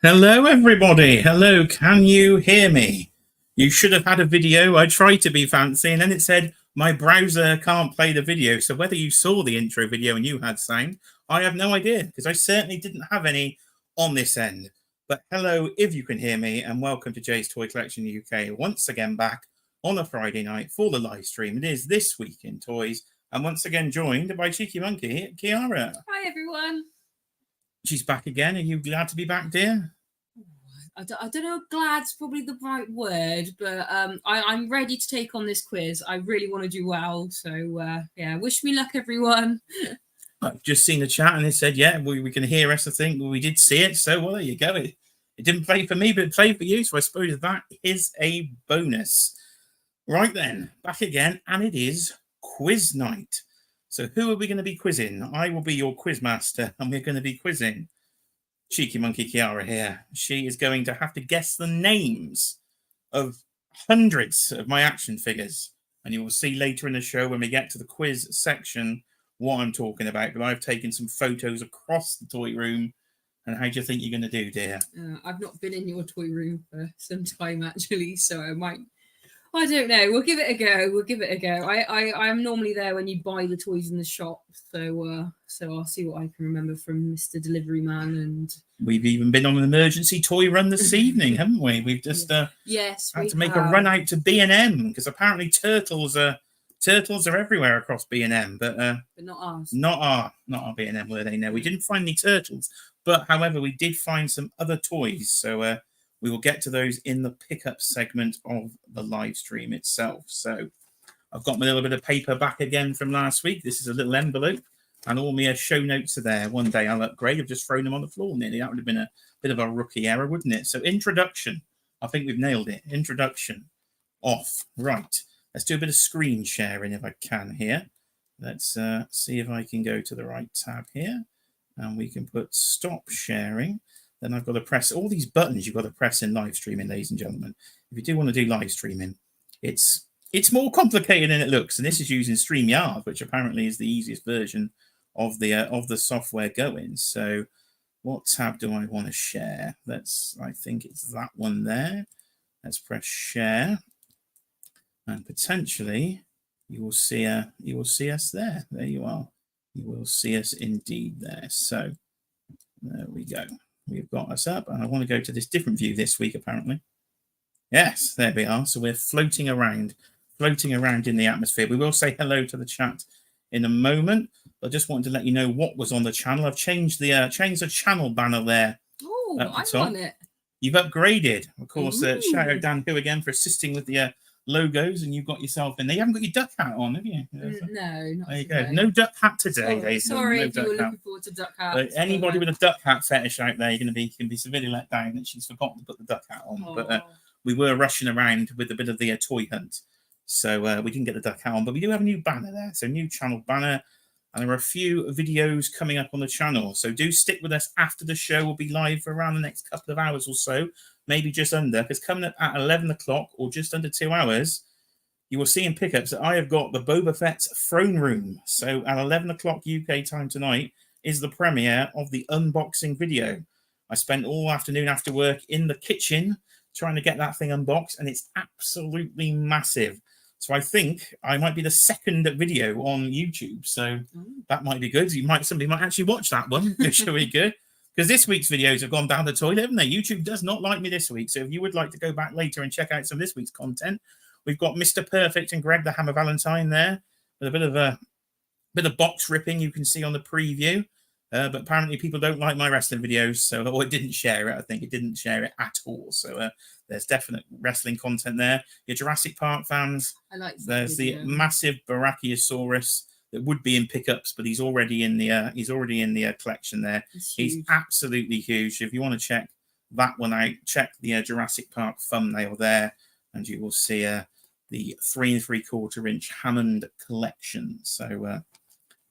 Hello, everybody. Hello, can you hear me? You should have had a video. I tried to be fancy, and then it said my browser can't play the video. So whether you saw the intro video and you had sound, I have no idea, because I certainly didn't have any on this end. But hello, if you can hear me, and welcome to Jay's Toy Collection UK, once again back on a Friday night for the live stream. It is This Week in Toys, and once again joined by Cheeky Monkey, Kiara. Hi, everyone. She's back again. Are you glad to be back, dear? I don't know, glad's probably the right word, but I'm ready to take on this quiz. I really want to do well. So, yeah, wish me luck, everyone. I've just seen the chat and it said, yeah, we can hear us, I think. Well, we did see it. So, well, there you go. It didn't play for me, but it played for you. So I suppose that is a bonus. Right then, back again. And it is quiz night. So who are we going to be quizzing? I will be your quiz master, and we're going to be quizzing Cheeky Monkey Kiara here. She is going to have to guess the names of hundreds of my action figures. And you will see later in the show when we get to the quiz section what I'm talking about. But I've taken some photos across the toy room. And how do you think you're going to do, dear? I've not been in your toy room for some time, actually, so I don't know. We'll give it a go. I'm normally there when you buy the toys in the shop, so I'll see what I can remember from Mr. Delivery Man. And we've even been on an emergency toy run this evening, haven't we? We've just had to make a run out to B&M, because apparently turtles are everywhere across B&M, but not ours. Not our B&M, were they? No, we didn't find any turtles, but however, we did find some other toys. So we will get to those in the pickup segment of the live stream itself. So I've got my little bit of paper back again from last week. This is a little envelope, and all my show notes are there. One day I'll upgrade. I've just thrown them on the floor nearly. That would have been a bit of a rookie error, wouldn't it? So introduction. I think we've nailed it. Introduction. Off. Right. Let's do a bit of screen sharing if I can here. Let's see if I can go to the right tab here. And we can put stop sharing. Then I've got to press all these buttons you've got to press in live streaming, ladies and gentlemen. If you do want to do live streaming, it's more complicated than it looks. And this is using StreamYard, which apparently is the easiest version of the software going. So what tab do I want to share? I think it's that one there. Let's press share. And potentially you will see us there. There you are. You will see us indeed there. So there we go. We've got us up, and I want to go to this different view this week, apparently. Yes, there we are. So we're floating around in the atmosphere. We will say hello to the chat in a moment. I just wanted to let you know what was on the channel. I've changed the channel banner there. Oh, I'm on it. You've upgraded. Of course, shout out Dan Who again for assisting with the logos, and you've got yourself in there. You haven't got your duck hat on, have you? No, not there you today. go. No duck hat today. Sorry if you were looking forward to duck hats. But anybody with a duck hat fetish out there, can be severely let down that she's forgotten to put the duck hat on. Oh. But we were rushing around with a bit of the toy hunt, so we didn't get the duck hat on. But we do have a new banner there, so new channel banner, and there are a few videos coming up on the channel. So do stick with us after the show. We'll be live for around the next couple of hours or so, maybe just under, because coming up at 11 o'clock or just under 2 hours, you will see in pickups that I have got the Boba Fett's throne room. So at 11 o'clock UK time tonight is the premiere of the unboxing video. I spent all afternoon after work in the kitchen trying to get that thing unboxed, and it's absolutely massive. So I think I might be the second video on YouTube. So that might be good. Somebody might actually watch that one, which will be good. Because this week's videos have gone down the toilet, haven't they? YouTube does not like me this week. So if you would like to go back later and check out some of this week's content, we've got Mr. Perfect and Greg the Hammer Valentine there with a bit of box ripping you can see on the preview. But apparently people don't like my wrestling videos, so it didn't share it. I think it didn't share it at all. So there's definite wrestling content there. Your Jurassic Park fans, there's the massive Brachiosaurus that would be in pickups, but he's already in the collection there. He's absolutely huge. If you want to check that one out, check the Jurassic Park thumbnail there, and you will see the 3 3/4 inch Hammond collection. So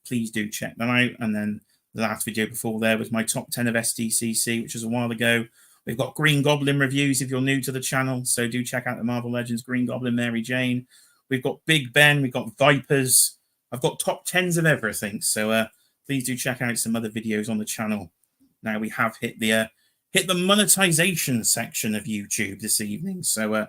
please do check that out. And then the last video before there was my top 10 of SDCC, which was a while ago. We've got Green Goblin reviews if you're new to the channel, so do check out the Marvel Legends Green Goblin, Mary Jane. We've got Big Ben, we've got Vipers. I've got top 10s of everything, so please do check out some other videos on the channel. Now we have hit hit the monetization section of YouTube this evening. So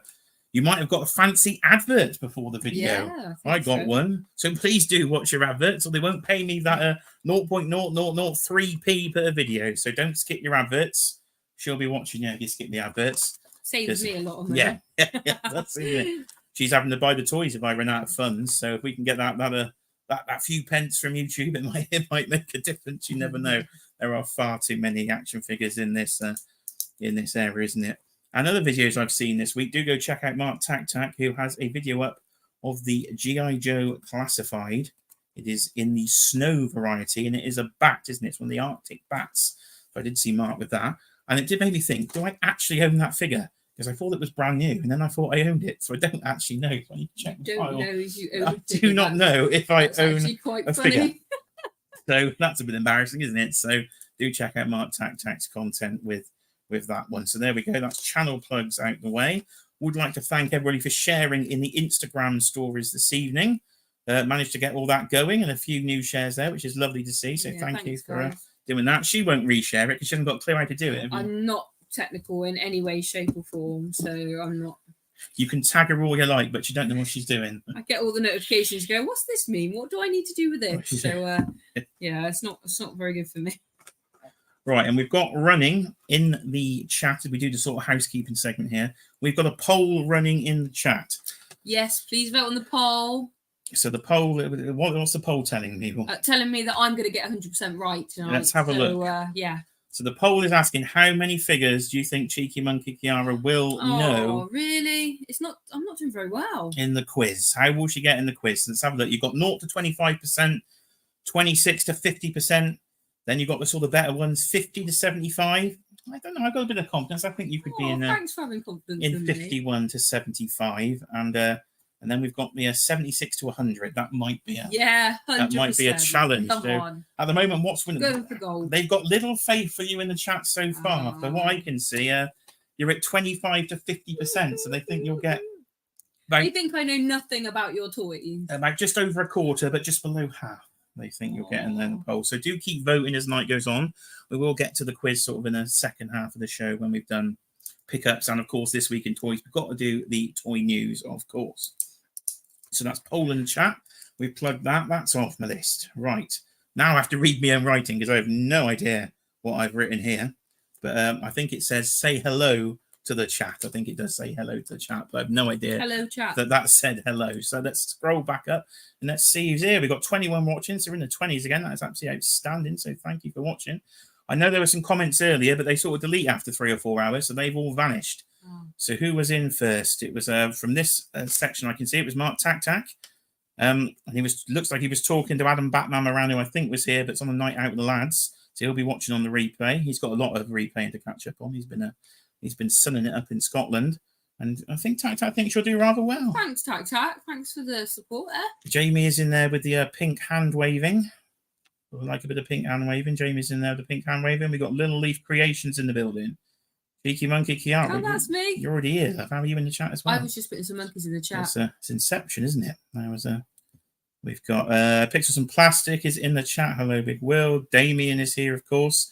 you might have got a fancy advert before the video. Yeah, I got one. So please do watch your adverts, or they won't pay me that 0.0003p per video. So don't skip your adverts. She'll be watching you if you skip the adverts. Saves me a lot of money. Yeah, that's it. She's having to buy the toys if I run out of funds. So if we can get that few pence from YouTube, it might make a difference. You never know. There are far too many action figures in this area, isn't it? And other videos I've seen this week, do go check out Mark Tac, who has a video up of the G.I. Joe Classified. It is in the snow variety, and it is a bat, isn't it? It's one of the Arctic bats. So I did see Mark with that. And it did make me think, do I actually own that figure? Because I thought it was brand new, and then I thought I owned it. So I don't actually know. So I need to check the file. I do not know if I own a figure. So that's a bit embarrassing, isn't it? So do check out Mark Tac's content with that one. So there we go. That's channel plugs out the way. Would like to thank everybody for sharing in the Instagram stories this evening. Managed to get all that going and a few new shares there, which is lovely to see. So thank you for doing that. She won't reshare it because she hasn't got a clue how to do it. I'm not technical in any way, shape, or form, so I'm not. You can tag her all you like, but you don't know what she's doing. I get all the notifications. Go, what's this mean? What do I need to do with this? So yeah, it's not very good for me. Right, and we've got running in the chat as we do the sort of housekeeping segment here. We've got a poll running in the chat. Yes, please vote on the poll. So the poll, what's the poll telling people? Telling me that I'm going to get 100% right tonight. Let's have a look. Yeah. So the poll is asking, how many figures do you think Cheeky Monkey Kiara will know? Oh, really? I'm not doing very well. In the quiz. How will she get in the quiz? Let's have a look. You've got 0 to 25%, 26 to 50%. Then you've got the sort of better ones, 50 to 75. I don't know. I've got a bit of confidence. I think you could be in thanks for having confidence in 51 to 75. And then we've got the 76 to 100. That might be 100%. That might be a challenge. Come on. At the moment, what's winning? Going for gold. They've got little faith for you in the chat so far. For what I can see, you're at 25 to 50%. So they think you'll get. They think I know nothing about your toys. About just over a quarter, but just below half. They think you'll get in the poll. So do keep voting as night goes on. We will get to the quiz sort of in the second half of the show when we've done pickups. And of course, this week in toys, we've got to do the toy news, of course. So that's poll in the chat. We've plugged that. That's off my list. Right. Now I have to read my own writing because I have no idea what I've written here. But I think it says say hello to the chat. I think it does say hello to the chat, but I have no idea that said hello. So let's scroll back up and let's see who's here. We've got 21 watching, so we're in the 20s again. That's absolutely outstanding. So thank you for watching. I know there were some comments earlier, but they sort of delete after 3 or 4 hours, so they've all vanished. So who was in first? It was from this section I can see it was Mark Tac. And he looks like he was talking to Adam Batman Moran, who I think was here, but it's on a night out with the lads. So he'll be watching on the replay. He's got a lot of replaying to catch up on. He's been sunning it up in Scotland. And I think Tac thinks she'll do rather well. Thanks, Tac. Thanks for the support there. Jamie is in there with the pink hand waving. I like a bit of pink hand waving. Jamie's in there with the pink hand waving. We've got Little Leaf Creations in the building. Cheeky Monkey Kiara. Oh, that's me. You're already here. How are you in the chat as well? I was just putting some monkeys in the chat. It's Inception, isn't it? We've got Pixels and Plastic is in the chat. Hello, Big Will. Damien is here, of course.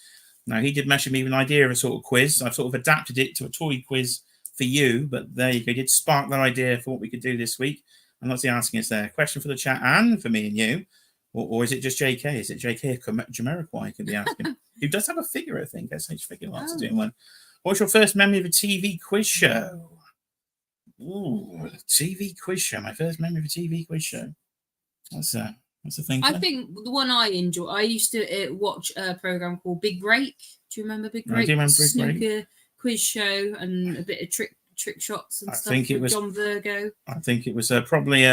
Now, he did message me with an idea of a sort of quiz. I've sort of adapted it to a toy quiz for you, but there you go. He did spark that idea for what we could do this week. And what's he asking us there? Question for the chat and for me and you. Or is it just JK? Is it JK Jamiroquai could be asking? Who does have a figure, I think. SH Figure Lots is doing one. What's your first memory of a TV quiz show? Ooh, TV quiz show. My first memory of a TV quiz show. What's the thing? I think the one I enjoy. I used to watch a program called Big Break. Do you remember Big Break? I do remember Big Break. Snooker quiz show and a bit of trick shots and stuff. I think it was John Virgo. I think it was probably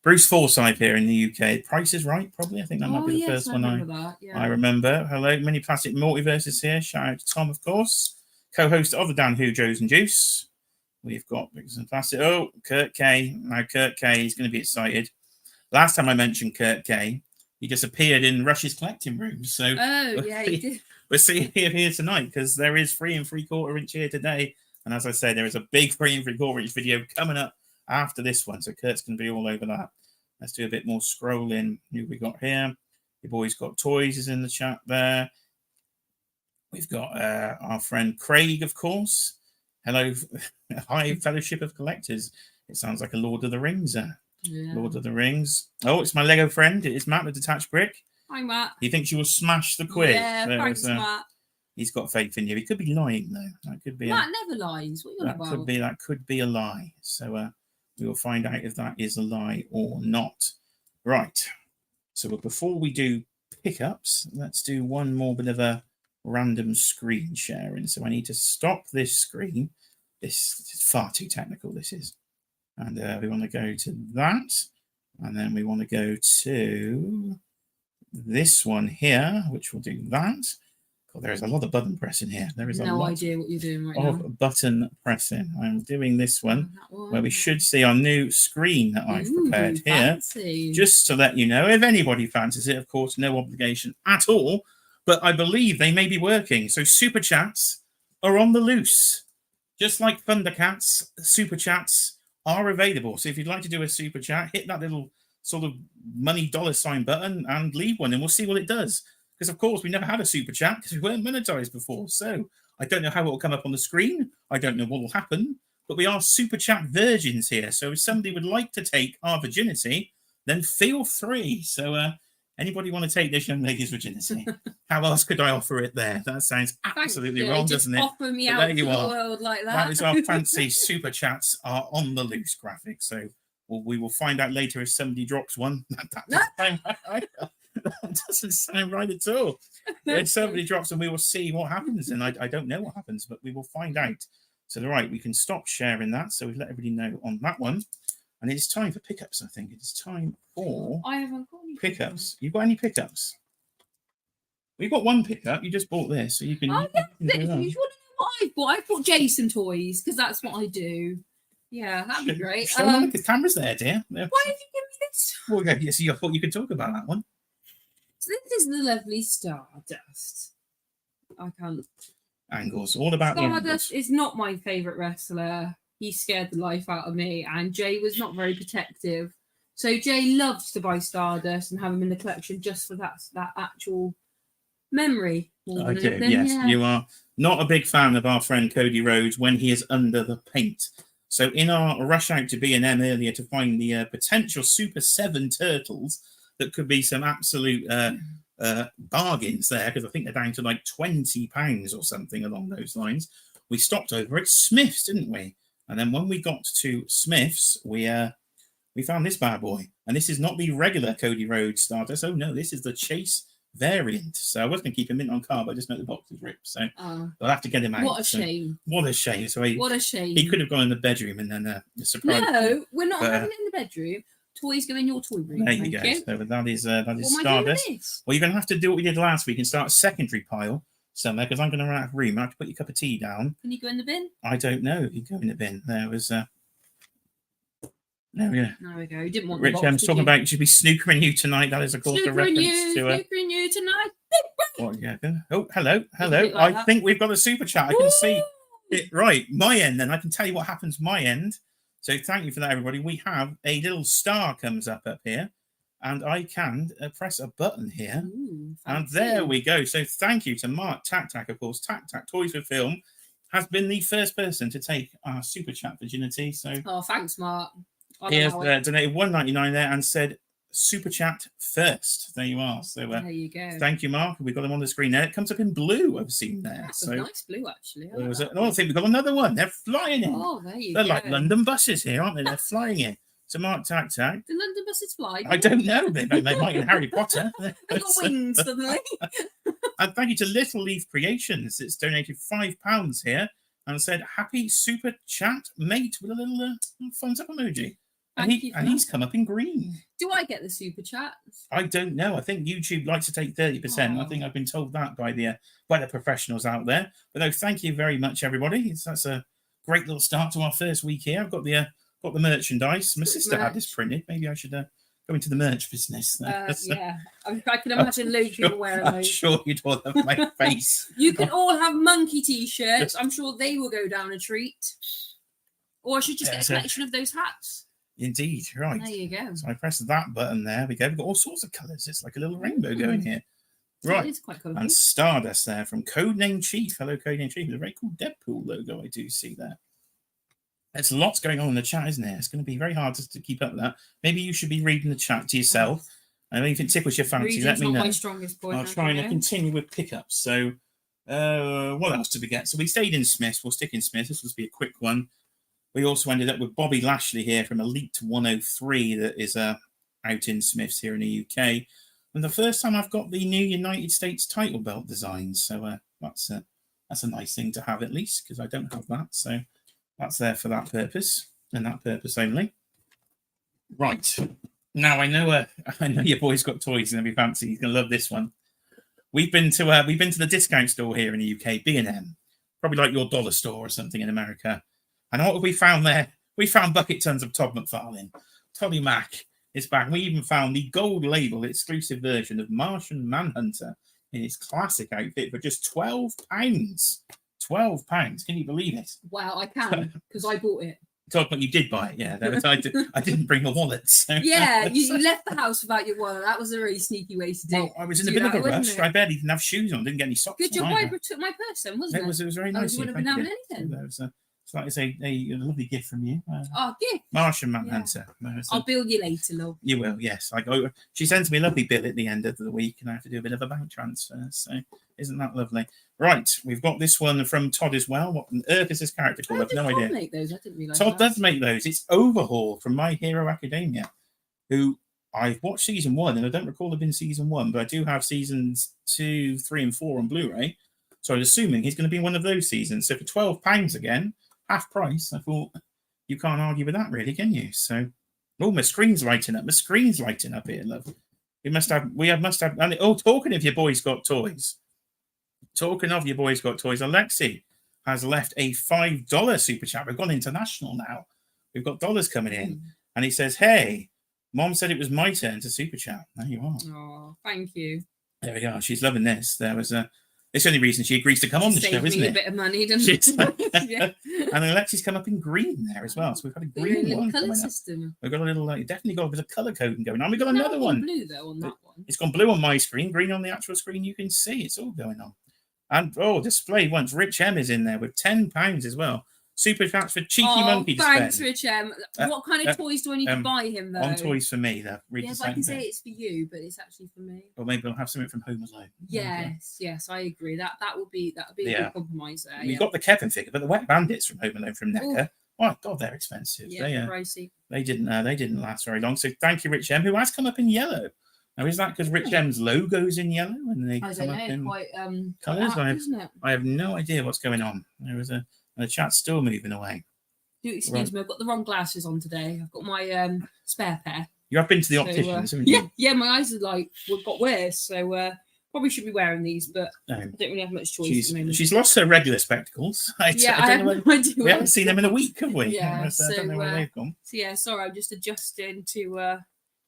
Bruce Forsyth here in the UK. Price is Right, probably. I think that might be the first one I remember. Hello, Mini Plastic Multiverse is here. Shout out to Tom, of course. Co-host of the Dan Who, Joes and Juice. We've got Pixels and Plastic. Oh, Kurt K. Now, Kurt K. is going to be excited. Last time I mentioned Kurt K., he just appeared in Rush's collecting room. So he did. We're seeing him here tonight because there is 3 3/4 inch here today. And as I say, there is a big 3 3/4 inch video coming up after this one. So Kurt's going to be all over that. Let's do a bit more scrolling. Who we got here? Your boy's got toys is in the chat there. We've got our friend Craig, of course. Hello, hi, Fellowship of Collectors. It sounds like a Lord of the Rings. Lord of the Rings. Oh, it's my Lego friend. It is Matt, the detached brick. Hi, Matt. He thinks you will smash the quiz. Yeah, thanks, Matt. He's got faith in you. He could be lying though. That could be. Matt never lies. What are you on about? That could be a lie. So we will find out if that is a lie or not. Right. So before we do pickups, let's do one more bit of a random screen sharing. So I need to stop this screen. This is far too technical. This is, and we want to go to that, and then we want to go to this one here, which will do that. God, there is a lot of button pressing here. There is no idea what you're doing right now. Button pressing. I'm doing this one where we should see our new screen that I've prepared here. Just to let you know, if anybody fancies it, of course, no obligation at all. But I believe they may be working. So super chats are on the loose. Just like Thundercats, super chats are available. So if you'd like to do a super chat, hit that little sort of money $sign button and leave one, and we'll see what it does. Because, of course, we never had a super chat because we weren't monetized before. So I don't know how it will come up on the screen. I don't know what will happen. But we are super chat virgins here. So if somebody would like to take our virginity, then feel free. So anybody want to take this young lady's virginity? How else could I offer it there? That sounds absolutely wrong, doesn't it? Offer me out to the world like that. That is our fancy super chats are on the loose graphic. So we will find out later if somebody drops one. That doesn't sound right at all. If somebody drops them, we will see what happens. And I don't know what happens, but we will find out. So, right, we can stop sharing that. So we've let everybody know on that one. And it's time for pickups, I think. It's time for I haven't got any pickups. You've got any pickups? We've got one pickup. You just bought this, so you can. You want to know what I bought? I bought Jason toys because that's what I do. Yeah, that'd be great. Look, the camera's there, dear. Why did you give me this? Well, yeah, so I thought you could talk about that one. So this is the lovely Stardust. I can't. Angles, all about Stardust is not my favourite wrestler. He scared the life out of me, and Jay was not very protective. So Jay loves to buy Stardust and have him in the collection just for that actual memory. Okay, yes, yeah. You are not a big fan of our friend Cody Rhodes when he is under the paint. So in our rush out to B&M earlier to find the potential Super 7 turtles, that could be some absolute bargains there, because I think they're down to like £20 or something along those lines. We stopped over at Smith's, didn't we? And then when we got to Smith's, we found this bad boy. And this is not the regular Cody Rhodes Stardust. Oh, no, this is the Chase variant. So I was going to keep him in on car, but I just know the box is ripped. So I'll have to get him out. What a shame. What a shame. So what a shame. He could have gone in the bedroom and then surprise. No, we're not having it in the bedroom. Toys go in your toy room. There you go. So that is Stardust. Well, you're going to have to do what we did last week and start a secondary pile somewhere, because I'm going to run out of room. I have to put your cup of tea down. Can you go in the bin? I don't know. You go in the bin. There was. There we go. There we go. You didn't want Rich the box, M's talking about you should be snookering you tonight. That is, of course, a reference to. Snookering you tonight. What? Yeah. Oh, hello. I think we've got a super chat. I can see it. Right. My end, then. I can tell you what happens my end. So thank you for that, everybody. We have a little star comes up here, and I can press a button here. Ooh, and there we go. So thank you to Mark Tac, of course. Tac Toys for Film has been the first person to take our super chat virginity. So thanks, Mark. He has donated $1.99 there and said super chat first. There you are. So there you go. Thank you, Mark. We've got them on the screen there. It comes up in blue, I've seen there. That's a nice blue, actually. I think we've got another one. They're flying in. Oh, there you They're go. like London buses here, aren't they? They're flying in. So Mark Tac. Do London buses fly? I don't know. They might in Harry Potter. They got wings, suddenly. And thank you to Little Leaf Creations. It's donated £5 here and said, happy super chat, mate, with a little thumbs up emoji. And he's come up in green. Do I get the super chat? I don't know. I think YouTube likes to take 30%. I think I've been told that by the professionals out there. But no, thank you very much, everybody. That's a great little start to our first week here. I've got the merchandise. My sister had this printed. Maybe I should go into the merch business. Yeah, I can imagine Luke wearing those. I'm sure you'd all have my face. You can all have monkey t-shirts. I'm sure they will go down a treat. Or I should just get a collection of those hats. Indeed, right. There you go. So I press that button there. We go. We've got all sorts of colours. It's like a little rainbow going here. So Right. it is quite colourful. And Stardust there from Codename Chief. Hello, Codename Chief. With a very cool Deadpool logo I do see there. There's lots going on in the chat, isn't there? It's going to be very hard to keep up with that. Maybe you should be reading the chat to yourself. And if it tickles your fancy, let me not know. my strongest point. I'll try and continue with pickups. So, what else did we get? So we stayed in Smiths. We'll stick in Smiths. This will be a quick one. We also ended up with Bobby Lashley here from Elite 103 that is out in Smiths here in the UK. And the first time I've got the new United States title belt design. So that's a nice thing to have at least, because I don't have that. So that's there for that purpose and that purpose only. Right. Now I know your boy's got toys and be fancy. He's gonna love this one. We've been to the discount store here in the UK, B&M, probably like your dollar store or something in America. And what have we found there? We found bucket tons of Todd McFarlane. Toddy Mac is back. We even found the gold label exclusive version of Martian Manhunter in his classic outfit for just £12. £12. Can you believe it? Wow, I can, because I bought it. Todd, but you did buy it, yeah. I didn't bring a wallet. So. Yeah, you left the house without your wallet. That was a really sneaky way to do it. Well, I was in a bit of a rush. I barely even have shoes on. Didn't get any socks. Good job. On I took my purse then, wasn't it? It was very nice. You wouldn't have been having anything. So it's like I say, a lovely gift from you. Gift. Martian Manhunter. Yeah. I'll bill you later, love. You will, yes. She sends me a lovely bill at the end of the week, and I have to do a bit of a bank transfer. So isn't that lovely? Right, we've got this one from Todd as well. What on earth is this character called? I've no idea. Make those? I didn't realise. Todd does make those. It's Overhaul from My Hero Academia, who I've watched season 1, and I don't recall there being season 1, but I do have seasons 2, 3, and 4 on Blu-ray. So I'm assuming he's going to be one of those seasons. So for £12 again, half price, I thought you can't argue with that, really, can you? So, oh, my screen's lighting up. My screen's lighting up here, love. We must have. And talking of your boys got toys. Talking of your boys got toys, Alexi has left a $5 super chat. We've gone international now. We've got dollars coming in, and he says, "Hey, Mom said it was my turn to super chat. There you are. Oh, thank you. There we are. She's loving this. There was a. It's the only reason she agrees to come on the show, isn't it? A bit of money, doesn't it? Yeah. And Alexi's come up in green there as well. So we've got a green one. Colour system. We've got a little, definitely got a bit of colour coding going on. We've got another one. Blue though on that one. It's gone blue on my screen, green on the actual screen. You can see it's all going on. And display once. Rich M is in there with £10 as well. Super chats for Cheeky Monkey to thanks, spend. Rich M. What kind of toys do I need to buy him though? On toys for me, though. Yes, I can say it's for you, but it's actually for me. Or maybe I'll have something from Home Alone. Yes, I agree. That would be a good compromise there. We've got the Kevin figure, but the Wet Bandits from Home Alone from NECA. Oh God, they're expensive. Yeah, pricey. They didn't last very long. So thank you, Rich M, who has come up in yellow. Now, is that because Rich M's logo's in yellow and they come up in quite colours? I have no idea what's going on. There was the chat's still moving away. Do excuse me, I've got the wrong glasses on today. I've got my spare pair. You have been to the opticians, haven't you? Yeah, my eyes are got worse, so probably should be wearing these, but I don't really have much choice. She's lost her regular spectacles. I have no idea. We haven't seen them in a week, have we? Yeah, I don't know where they've gone. So yeah, sorry, I'm just adjusting to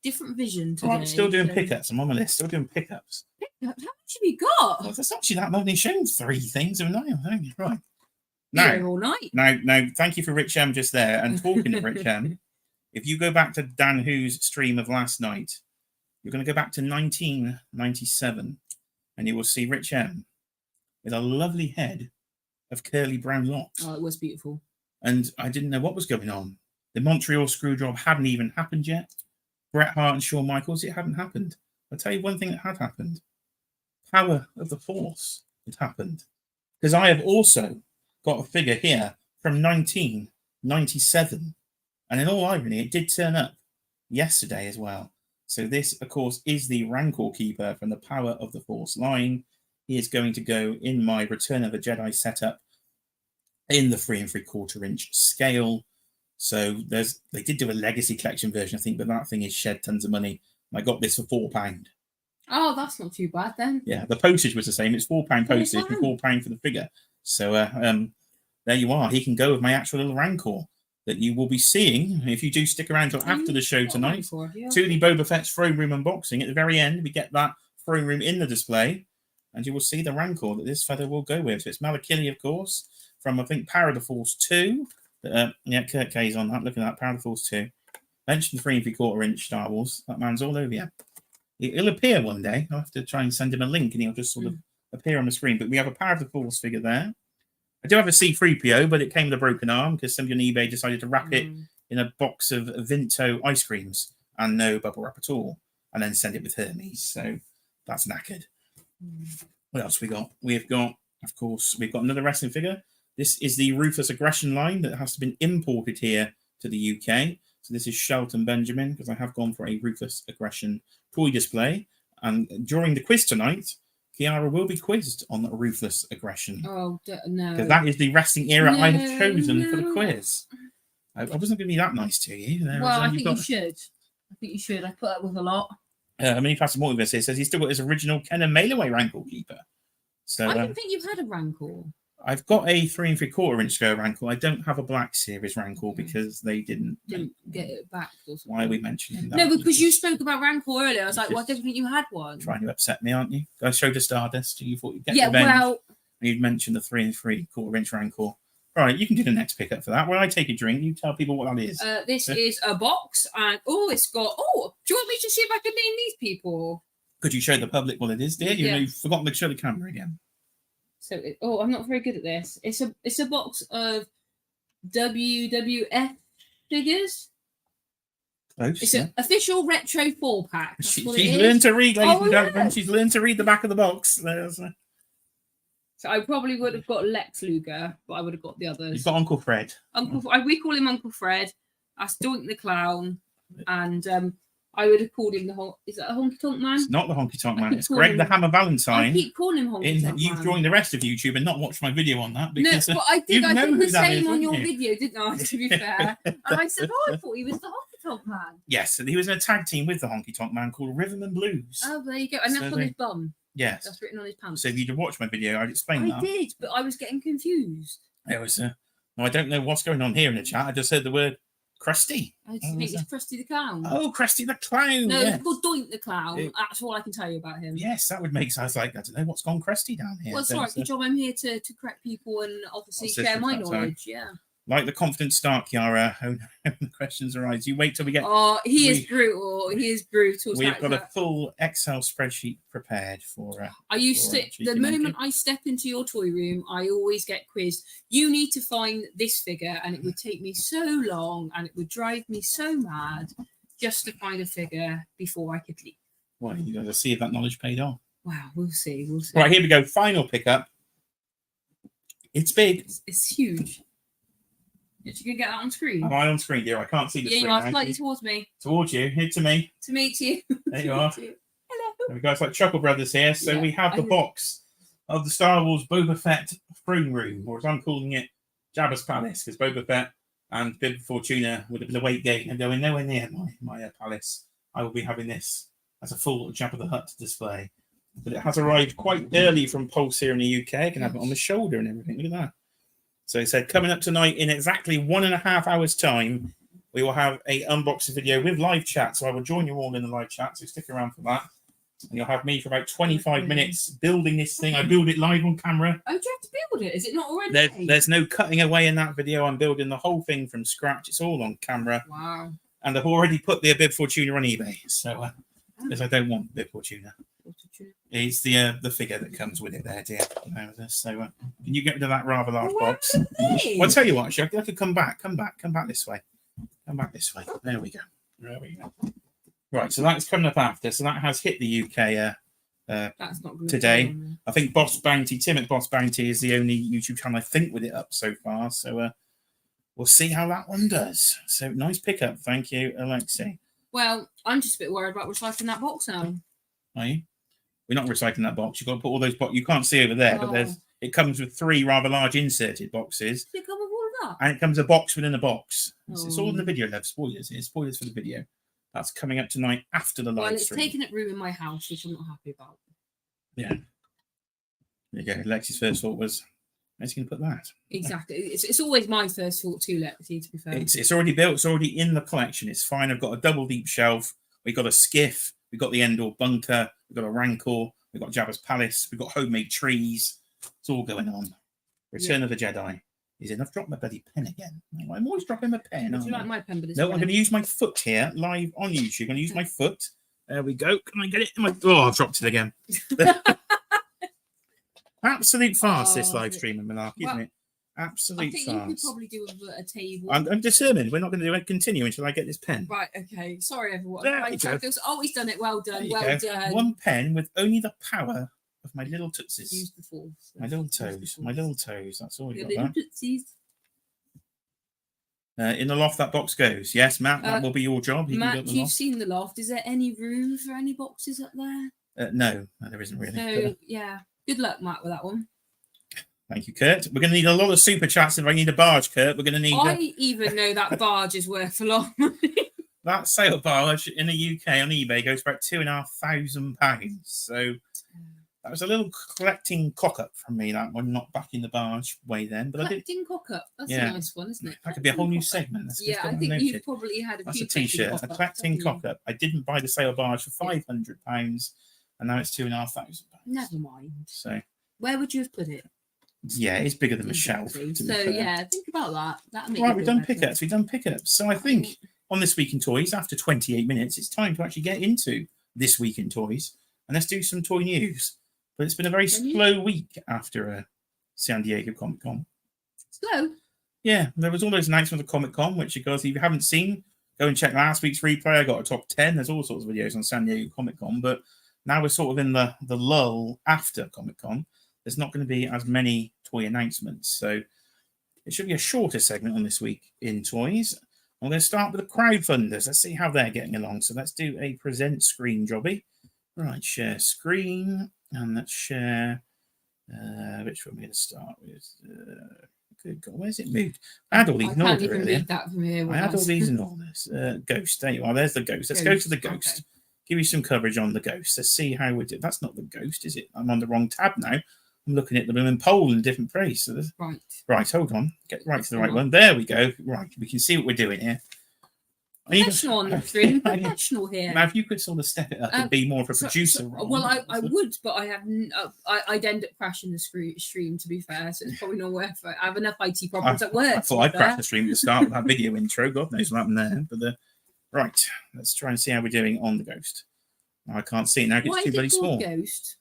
different vision today. I'm still doing pickups. I'm on my list. Still doing pickups. How much have you got? Well, there's actually that. I've only shown 3 things, haven't I? Right. All night. Now, thank you for Rich M just there. And talking of Rich M, if you go back to Dan Who's stream of last night, you're going to go back to 1997, and you will see Rich M with a lovely head of curly brown locks. Oh, it was beautiful. And I didn't know what was going on. The Montreal Screwjob hadn't even happened yet. Bret Hart and Shawn Michaels, it hadn't happened. I'll tell you one thing that had happened. Power of the Force had happened. Because I have also got a figure here from 1997. And in all irony, it did turn up yesterday as well. So this, of course, is the Rancor Keeper from the Power of the Force line. He is going to go in my Return of the Jedi setup in the 3 3/4 inch scale. So they did do a Legacy Collection version, I think, but that thing is shed tons of money. I got this for £4. Oh, that's not too bad then. Yeah, the postage was the same. It's £4 postage and £4 for the figure. So there you are. He can go with my actual little Rancor that you will be seeing if you do stick around till after the show tonight. To the Boba Fett's throne room unboxing. At the very end, we get that throne room in the display, and you will see the Rancor that this feather will go with. So it's Malakili, of course, from I think Power of the Force 2. Kurt K's on that. Look at that, Power of the Force 2. Mentioned 3 3/4 inch Star Wars. That man's all over you. He'll appear one day. I'll have to try and send him a link, and he'll just sort of appear on the screen. But we have a Power of the Force figure there. I do have a C-3PO, but it came with a broken arm because somebody on eBay decided to wrap it in a box of Vinto ice creams and no bubble wrap at all, and then send it with Hermes. So that's knackered. What else we got? We've got, of course, we've got another wrestling figure. This is the Ruthless Aggression line that has to be imported here to the UK. So this is Shelton Benjamin, because I have gone for a Ruthless Aggression toy display. And during the quiz tonight, Kiara will be quizzed on Ruthless Aggression. Oh, no. Because that is the wrestling era I have chosen for the quiz. I wasn't going to be that nice to you. Well, I think you should. I think you should. I put up with a lot. Mini Plastic Mortimer here says he's still got his original Ken and Mailaway Rankle Keeper. So I didn't think you had a Rankle. I've got a 3 3/4 inch scale Rankle. I don't have a Black Series Rankle because they didn't get it back. Or something. Why are we mentioning that? No, because you spoke about Rankle earlier. I was like, well, I don't think you had one. Trying to upset me, aren't you? I showed the Stardust. You thought you'd get revenge. Well, you'd mentioned the 3 3/4 inch Rankle. All right, you can do the next pickup for that. When I take a drink, you tell people what that is. This is a box, and it's got. Oh, do you want me to see if I can name these people? Could you show the public what it is, dear? You've forgotten to show the camera again. So, I'm not very good at this. It's a box of WWF figures. Close. It's an official retro 4-pack. She's learned to read, ladies and gentlemen. She's learned to read the back of the box. So I probably would have got Lex Luger, but I would have got the others. You've got Uncle Fred. We call him Uncle Fred. That's Doink the Clown, and I would have called him is that a Honky Tonk Man? It's not the Honky Tonk Man. It's Greg the Hammer Valentine. I keep calling him Honky Tonk Man. You've joined the rest of YouTube and not watched my video on that because but I did. I did the same on your video, didn't I? To be fair, and I said, I thought he was the Honky Tonk Man. Yes, and he was in a tag team with the Honky Tonk Man called Rhythm and Blues. Oh, there you go, and that's on his bum. Yes, that's written on his pants. So if you'd watched my video, I'd explain that. I did, but I was getting confused. It was. No, I don't know what's going on here in the chat. I just heard the word Krusty. I think it's Krusty the Clown. Oh, Krusty the Clown. No, it's called Doink the Clown. That's all I can tell you about him. Yes, that would make sense. Like, I don't know what's gone Krusty down here. Well, sorry, good job. I'm here to correct people and obviously share my knowledge. Yeah. Like the confident start, Kiara. The questions arise. You wait till we get. Oh, he is brutal. He is brutal. We've got a full Excel spreadsheet prepared for. The moment I step into your toy room, I always get quizzed. You need to find this figure, and it would take me so long, and it would drive me so mad just to find a figure before I could leave. Well, you got to see if that knowledge paid off. Wow, we'll see. We'll see. Right, here we go. Final pickup. It's big. It's huge. You can get that on screen. Am I on screen, dear? I can't see the screen. Yeah, you are slightly towards me. Towards you. Here to me. To meet you. There you are. Hello. There we go. It's like Chuckle Brothers here. So we have the box of the Star Wars Boba Fett throne room, or as I'm calling it, Jabba's Palace, because Boba Fett and Bib Fortuna with a bit of weight gate and going nowhere near my palace. I will be having this as a full Jabba the Hutt display. But it has arrived quite early from Pulse here in the UK. I can have it on the shoulder and everything. Look at that. So he said, coming up tonight in exactly 1.5 hours' time, we will have a unboxing video with live chat. So I will join you all in the live chat. So stick around for that. And you'll have me for about 25 minutes building this thing. I build it live on camera. Oh, do you have to build it? Is it not already? There's no cutting away in that video. I'm building the whole thing from scratch. It's all on camera. Wow. And I've already put the Bib Fortuna on eBay. So, because I don't want Bib Fortuna. It's the figure that comes with it there, dear. So can you get rid of that rather large box? Well, I'll tell you what, actually, I could come back this way. Come back this way. There we go. Right, so that's coming up after. So that has hit the UK that's not good today. I think Boss Bounty, Tim at Boss Bounty is the only YouTube channel I think with it up so far. So we'll see how that one does. So nice pickup. Thank you, Alexi. Well, I'm just a bit worried about recycling that box now. Are you? We're not recycling that box. You've got to put all those boxes. You can't see over there, but it comes with 3 rather large inserted boxes. Does it come with all of that? And it comes a box within a box. It's all in the video, love. Spoilers. It's spoilers for the video. That's coming up tonight after the live stream. Well, it's taken up room in my house, which I'm not happy about. Yeah. There you go. Lexi's first thought was, where's he going to put that? Exactly. It's always my first thought too, Lexi, to be fair. It's already built. It's already in the collection. It's fine. I've got a double deep shelf. We've got a skiff. We've got the Endor bunker. We've got a Rancor. We've got Jabba's Palace. We've got homemade trees. It's all going on. Return of the Jedi. He's in. I've dropped my bloody pen again. I'm always dropping my pen. Would you like my pen? But no, I'm going to use my foot here live on YouTube. I'm going to use my foot There we go. Can I get it? Oh, I've dropped it again. Absolute farce, this live stream and malarkey, isn't it? Absolute I think farce. you could probably do a table. I'm determined. We're not going to continue until I get this pen. Right, okay. Sorry, everyone. There Right, you go. oh, he's done it. Well done. Well Go. done. One pen with only the power of my little Use tootsies. the force. My little toes. My little toes. That's all you Your got little there. tootsies. In the loft, that box goes. Yes, Matt, that will be your job. You Matt, can go you've seen the loft. Is there any room for any boxes up there? No, there isn't really. So, yeah. Good luck, Matt, with that one. Thank you, Kurt. We're going to need a lot of super chats if I need a barge, Kurt. We're going to need... I even know that barge is worth a lot of money. That sail barge in the UK on eBay goes for about £2,500. So that was a little collecting cock-up from me, that one, not back in the barge way then. But collecting cock-up. That's a nice one, isn't it? That could be a whole new segment. Yeah, I think you've probably had That's a T-shirt, a collecting cock-up. I didn't buy the sail barge for £500, and now it's £2,500. Never mind. So where would you have put it? Yeah, it's bigger than Exactly. a shelf. So yeah, think about that. That'll make right, we've done pickups. We've done pickups. So I think on This Week in Toys, after 28 minutes, it's time to actually get into This Week in Toys, and let's do some toy news. But it's been a very slow week after San Diego Comic Con. Slow? Yeah, there was all those announcements of Comic Con, which you guys, if you haven't seen, go and check last week's replay. I got a top 10. There's all sorts of videos on San Diego Comic Con, but now we're sort of in the lull after Comic Con. There's not going to be as many toy announcements, so it should be a shorter segment on This Week in Toys. I'm going to start with the crowdfunders. Let's see how they're getting along. So let's do a present screen jobby. Right, share screen, and let's share. Which one are we going to start with? Good God, where's it moved? I had all these in order earlier. That from here. I had all these in order. Ghost, there you are. There's the ghost. Let's go to the ghost. Okay. Give you some coverage on the ghost. Let's see how we do. That's not the ghost, is it? I'm on the wrong tab now. I'm looking at the women poll in a different place. So right, hold on. Get right to the right one. There we go. Right, we can see what we're doing here. Professional on the screen. Professional here. Now, if you could sort of step it up and be more of a producer role. Well, I would, but I have. I'd end up crashing the stream. To be fair, so it's probably not worth it. I have enough IT problems at work. I thought I'd crash the stream at the start with that video intro. God knows what happened there. But right, let's try and see how we're doing on the ghost. I can't see it now. It's too bloody small. Ghost?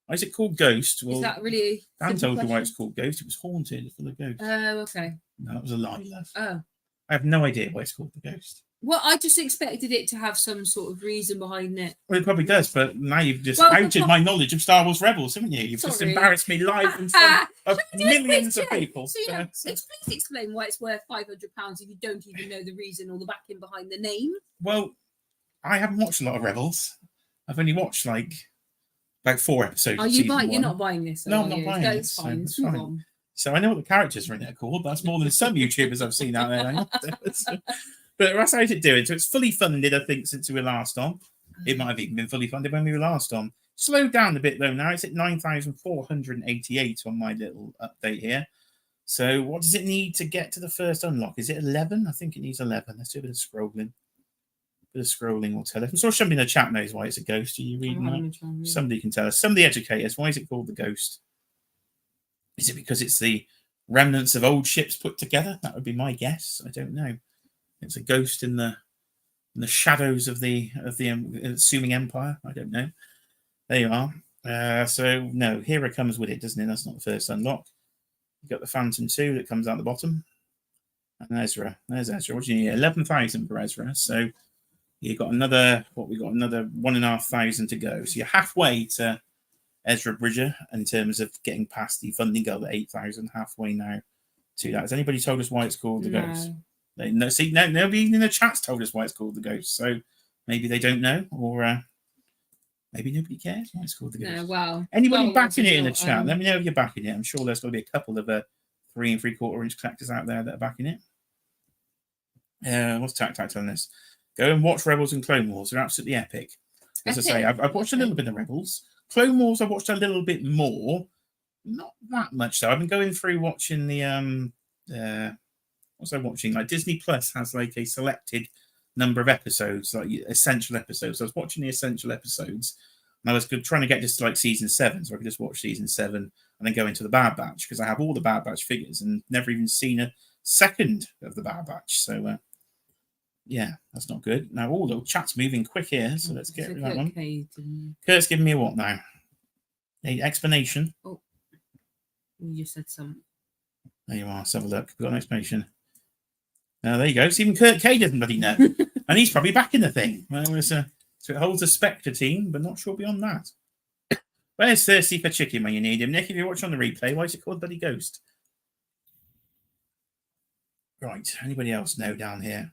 Why is it called Ghost? Well, is that really? Dan told you why it's called Ghost. It was haunted for the ghost. Oh, okay. No, that was a lie, love. Oh. I have no idea why it's called the Ghost. Well, I just expected it to have some sort of reason behind it. Well, it probably does, but now you've just outed my knowledge of Star Wars Rebels, haven't you? You've just embarrassed me live in front of millions of people. So, please explain why it's worth £500 if you don't even know the reason or the backing behind the name. Well, I haven't watched a lot of Rebels. I've only watched about 4 episodes. Are you buying? You're not buying this? No, I'm not buying it. It's fine. It's fine. So I know what the characters are in it called. That's more than some YouTubers I've seen out there. But that's how's it doing. So it's fully funded, I think, since we were last on. It might have even been fully funded when we were last on. Slowed down a bit though now. It's at 9,488 on my little update here. So what does it need to get to the first unlock? Is it 11? I think it needs 11. Let's do a bit of scrolling. Will tell us. I'm sure somebody in the chat knows why it's a ghost. Are you reading that? Somebody can tell us. Somebody educate us. Why is it called the Ghost? Is it because it's the remnants of old ships put together? That would be my guess. I don't know. It's a ghost in the shadows of the assuming empire. I don't know. There you are. So no, Hera comes with it, doesn't it? That's not the first unlock. You've got the Phantom 2 that comes out the bottom. And Ezra. There's Ezra. What do you need? 11,000 for Ezra. So you got another, we got another 1,500 to go. So you're halfway to Ezra Bridger in terms of getting past the funding goal at 8,000. Halfway now to that. Has anybody told us why it's called the Ghost? No, see, nobody in the chat's told us why it's called the Ghost. So maybe they don't know, or maybe nobody cares why it's called the Ghost. No, well, anybody backing it in the chat? Let me know if you're backing it. I'm sure there's going to be a couple of 3 3/4 inch collectors out there that are backing it. What's Tac telling us? Go and watch Rebels and Clone Wars. They're absolutely epic. As I say, I've watched a little bit of Rebels. Clone Wars, I've watched a little bit more. Not that much, though. I've been going through watching the... what's I watching? Like Disney Plus has like a selected number of episodes, like essential episodes. So I was watching the essential episodes. And I was trying to get just to like season 7, so I could just watch season 7 and then go into the Bad Batch, because I have all the Bad Batch figures and never even seen a second of the Bad Batch. So... Yeah, that's not good. Now, oh, the chat's moving quick here, so let's get rid of that one. Okay, Kurt's giving me a what now? An explanation. oh, you just said something. There you are. Let's have a look. We've got an explanation. There you go. So even Kurt K doesn't bloody know. And he's probably back in the thing. Well, so it holds a Spectre team, but not sure beyond that. Where's Thirsty for Chicken when you need him? Nick, if you're watching on the replay, why is it called Bloody Ghost? Right. Anybody else know down here?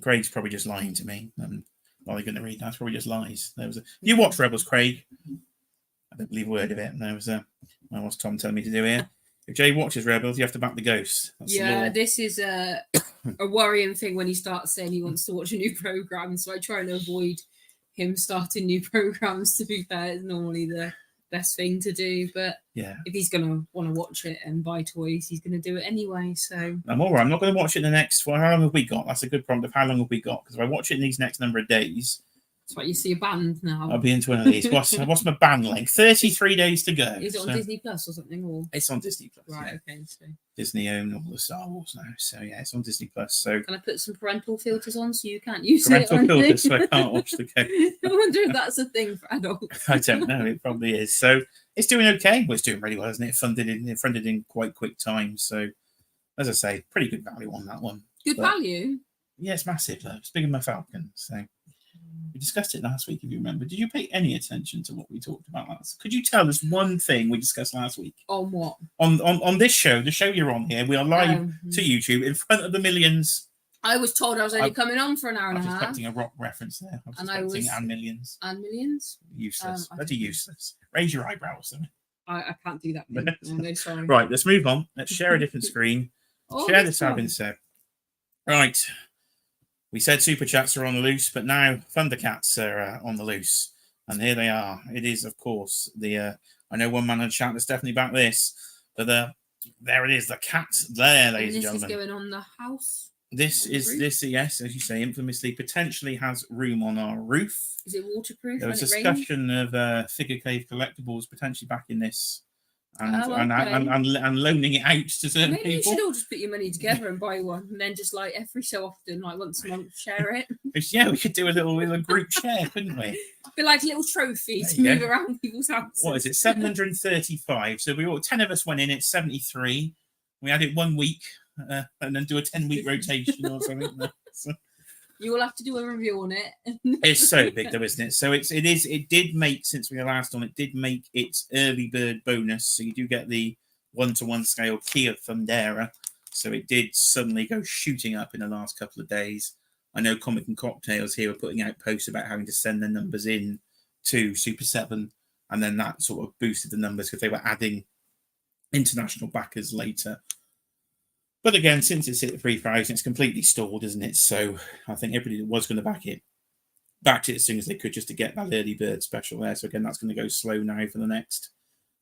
Craig's probably just lying to me. What are they going to read? That's probably just lies. You watch Rebels, Craig? I don't believe a word of it. What's Tom telling me to do here? If Jay watches Rebels, you have to back the ghost. That's yeah, this is a worrying thing when he starts saying he wants to watch a new program. So I try and avoid him starting new programs. To be fair, it's normally the best thing to do. But yeah, if he's going to want to watch it and buy toys, he's going to do it anyway. So I'm all right. I'm not going to watch it in the next. Well, how long have we got? That's a good prompt of how long have we got? Because if I watch it in these next number of days, that's why you see a band now. I'll be into one of these. What's my band length? 33 days to go. Is it on Disney Plus or something? Or it's on Disney Plus. Right. Yeah. Okay. So Disney own all the Star Wars now, so yeah, it's on Disney Plus. So can I put some parental filters on so you can't use parental it? filters, so I can't watch the game. I wonder if that's a thing for adults. I don't know. It probably is. So it's doing okay. Well, it's doing really well, isn't it? It funded in quite quick time. So as I say, pretty good value on that one. Good value. Yeah, it's massive. It's bigger than my Falcon. So we discussed it last week, if you remember. Did you pay any attention to what we talked about last? Could you tell us one thing we discussed last week? On what? On this show, the show you're on here. We are live to YouTube in front of the millions. I was told I was only coming on for an hour and a half. I was expecting a rock reference there. I was expecting and millions. And millions? Useless. Bloody useless. Raise your eyebrows. I can't do that. No, sorry. Right, let's move on. Let's share a different screen. Share this having said. Right. We said super chats are on the loose, but now Thundercats are on the loose. And here they are. It is, of course, I know one man in the chat that's definitely back this, but there it is, the cat there, ladies and gentlemen. This is going on the house? This, yes, as you say, infamously, potentially has room on our roof. Is it waterproof? There was discussion of Figure Cave Collectibles potentially back in this. And loaning it out to certain people. Maybe you should all just put your money together and buy one, and then just like every so often, like once a month, share it. Yeah, we could do a little group share, couldn't we? Be like a little trophy to move around people's houses. What is it? 735. So we all 10 of us went in. It's 73. We had it 1 week, and then do a 10-week rotation or something. So, you will have to do a review on it. It's so big though, isn't it? So it did make, since we were last on, it did make its early bird bonus. So you do get the 1-to-1 scale Kia Thundera. So it did suddenly go shooting up in the last couple of days. I know Comic and Cocktails here are putting out posts about having to send their numbers in to Super 7. And then that sort of boosted the numbers because they were adding international backers later. But again, since it's hit 3,000, it's completely stalled, isn't it? So I think everybody that was going to back it backed it as soon as they could just to get that early bird special there. So again, that's going to go slow now for the next,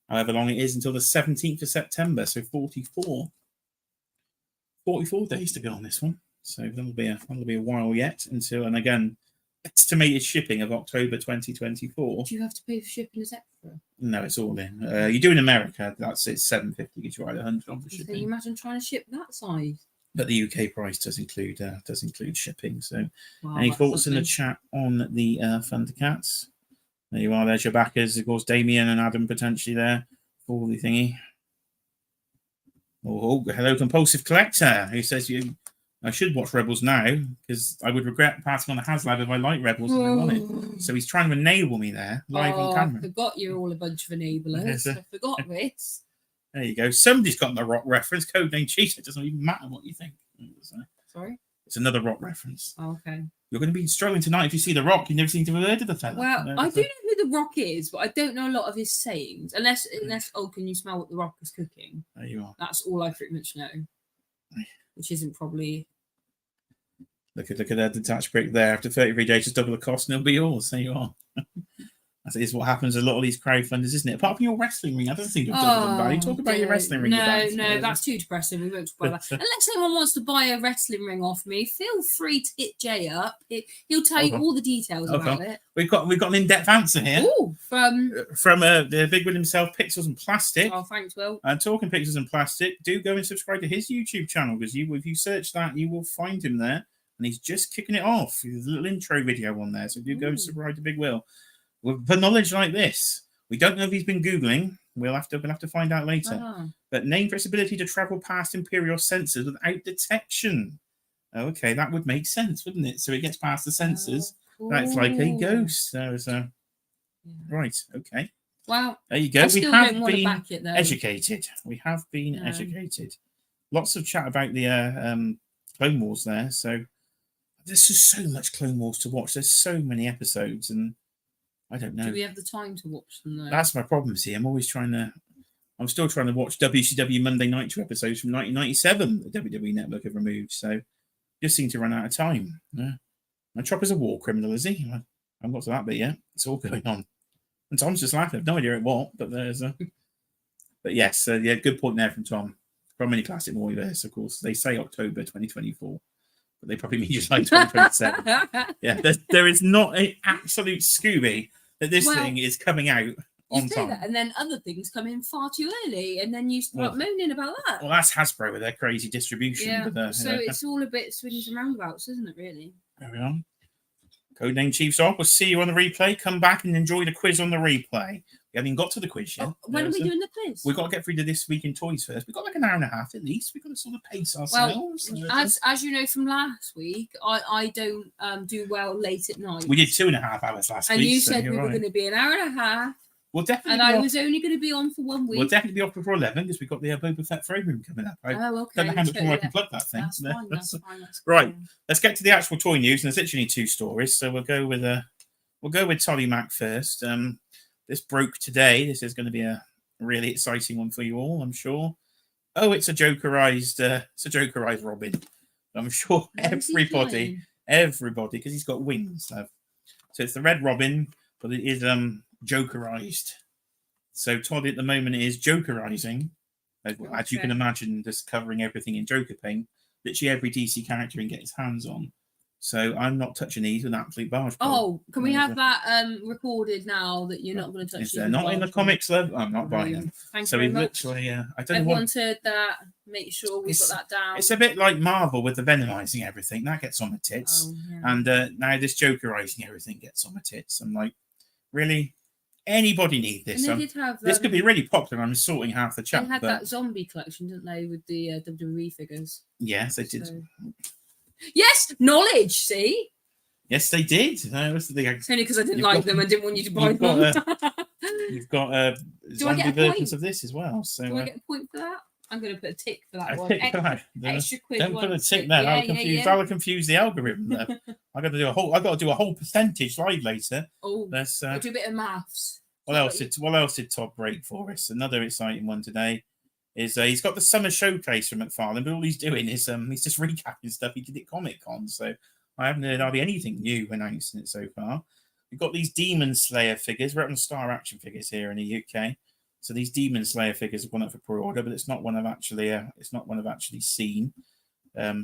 however long it is, until the 17th of September. So 44 days to go on this one. So that'll be a while yet until, and again, estimated shipping of October 2024. Do you have to pay for shipping as extra? No, it's all in. You do in America, it's $7.50. Get you right $100 for shipping. Can you imagine trying to ship that size? But the UK price does include shipping. So, any thoughts in the chat on the Thundercats? There you are. There's your backers. Of course, Damien and Adam potentially there for the thingy. Oh, hello, Compulsive Collector, who says I should watch Rebels now because I would regret passing on a HasLab if I like Rebels and I want it. So he's trying to enable me there live on camera. I forgot you're all a bunch of enablers. I forgot this. There you go. Somebody's got the Rock reference. Codename Cheetah. It doesn't even matter what you think. Sorry? It's another Rock reference. Oh, okay. You're going to be struggling tonight if you see the Rock. You never seem to have heard of the fella. Well, I do know who the Rock is, but I don't know a lot of his sayings. Unless, can you smell what the Rock is cooking? There you are. That's all I pretty much know. Which isn't probably... Look at that detached brick there. After 33 days, just double the cost and it'll be yours. There you are. That is what happens a lot of these crowdfunders, isn't it? Apart from your wrestling ring, that doesn't seem to have done them bad. You talk about your wrestling ring. No, that's too depressing. We won't talk about that. Unless anyone wants to buy a wrestling ring off me, feel free to hit Jay up. He'll tell you all the details about it. We've got an in-depth answer here. Oh, from the big Will himself, Pixels and Plastic. Oh, thanks, Will. And talking Pixels and Plastic, do go and subscribe to his YouTube channel, because if you search that, you will find him there, and he's just kicking it off. There's a little intro video on there, so do go and subscribe to Big Will. For knowledge like this, we don't know if he's been Googling. We'll have to find out later. But named for its ability to travel past Imperial sensors without detection. Okay, that would make sense, wouldn't it? So it gets past the sensors. That's like a ghost. Right, okay. Well, there you go. We have been educated. We have been educated. Lots of chat about the Clone Wars there. So there's just so much Clone Wars to watch. There's so many episodes, and I don't know. Do we have the time to watch them though? That's my problem. See, I'm still trying to watch WCW Monday Nitro episodes from 1997 the WWE Network have removed. So just seem to run out of time. Yeah. My Chopper's a war criminal, is he? I haven't got to that bit yet. It's all going on. And Tom's just laughing. I've no idea what, but there's a. But yes, good point there from Tom. From Mini Classic Moviverse, of course. They say October 2024, but they probably mean just like 2027. Yeah, there is not an absolute Scooby that this thing is coming out on time. That, and then other things come in far too early, and then you start moaning about that. Well, that's Hasbro with their crazy distribution. Yeah, but, so it's all a bit swings and roundabouts, isn't it, really? There we are. Codename Chiefs off. We'll see you on the replay. Come back and enjoy the quiz on the replay. We haven't got to the quiz yet. When are we doing the quiz? We've got to get through to this week in toys first. We've got like an hour and a half at least. We've got to sort of pace ourselves. Well, as you know from last week, I don't do well late at night. We did 2.5 hours last week. And you said we were going to be an hour and a half. We'll definitely. And I was only going to be on for 1 week. We'll definitely be off before 11 because we've got the Boba Fett frame room coming up. Okay. Don't know how much more I can plug that thing. That's fine. That's right. Let's get to the actual toy news. And there's literally 2 stories, so we'll go with Tolly Mac first. This broke today. This is going to be a really exciting one for you all, I'm sure. Oh, it's a Jokerized Robin. I'm sure everybody, because he's got wings. So it's the Red Robin, but it is Jokerized. So Todd at the moment is Jokerizing, as you can imagine, just covering everything in Joker paint. Literally every DC character he can get his hands on. So I'm not touching these with absolute barge pole. Oh, can we have that recorded now that you're not going to touch these? They're not in the comics, love. I'm not buying them. Thanks so very we've much. Literally, I don't know. Everyone said that. Make sure we've got that down. It's a bit like Marvel with the venomizing everything. That gets on my tits. And now this Jokerizing everything gets on my tits. I'm like, really? Anybody need this? This could be really popular. I'm sorting half the chat. They had that zombie collection, didn't they, with the WWE figures? Yes, they did. Yes, knowledge. See. Yes, they did. It's only because I didn't like them and didn't want you to buy them. You've got zombie versions of this as well. So do I get a point for that? I'm going to put a tick for that one. Extra quick. Don't put a tick there. That'll confuse the algorithm. I got to do a whole percentage live later. Oh, let's do a bit of maths. What else did Todd break for us? Another exciting one today is he's got the summer showcase from McFarlane, but all he's doing is he's just recapping stuff he did at Comic Con. So I haven't heard hardly anything new announced in it so far. We've got these Demon Slayer figures. We're up on Star Action Figures here in the UK. So these Demon Slayer figures have gone up for pre-order, but it's not one I've actually seen.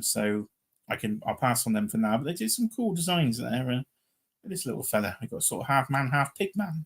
So I'll pass on them for now. But they did some cool designs there. This little fella, we've got sort of half man, half pig man.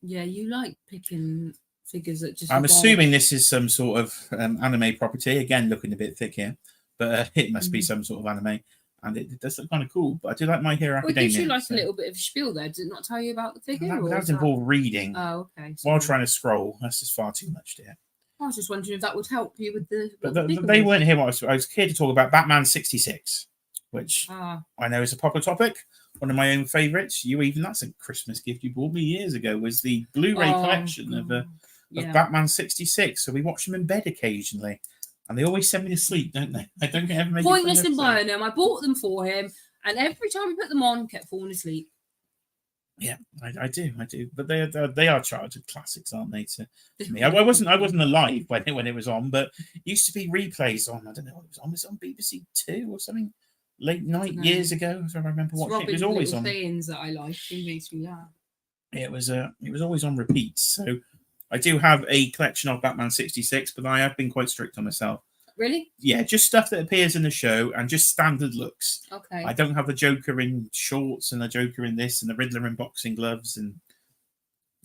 Yeah, you like picking figures that just. I'm assuming this is some sort of anime property. Again, looking a bit thick here, but it must be some sort of anime. And it does look kind of cool, but I do like My Hero Academia. Well, it gives you a little bit of a spiel there. Did it not tell you about the figure? That does involve reading. Oh, okay. While trying to scroll. That's just far too much, dear. I was just wondering if that would help you with the... But they weren't here. I was here to talk about Batman 66, which I know is a popular topic. One of my own favourites. That's a Christmas gift you bought me years ago, was the Blu-ray collection of Batman 66. So we watch them in bed occasionally. And they always send me to sleep, don't they? I don't ever make pointless in buying them. I bought them for him, and every time we put them on, kept falling asleep. Yeah, I do. But they are childhood classics, aren't they? To me, I wasn't alive when it was on, but it used to be replays on. I don't know what it was on. Was it on BBC Two or something late night years ago? If I remember watching it. It was always on. Things that I like. He makes me laugh. it was always on repeat. So I do have a collection of Batman 66, but I have been quite strict on myself. Really? Yeah, just stuff that appears in the show and just standard looks. Okay. I don't have the Joker in shorts and the Joker in this and the Riddler in boxing gloves and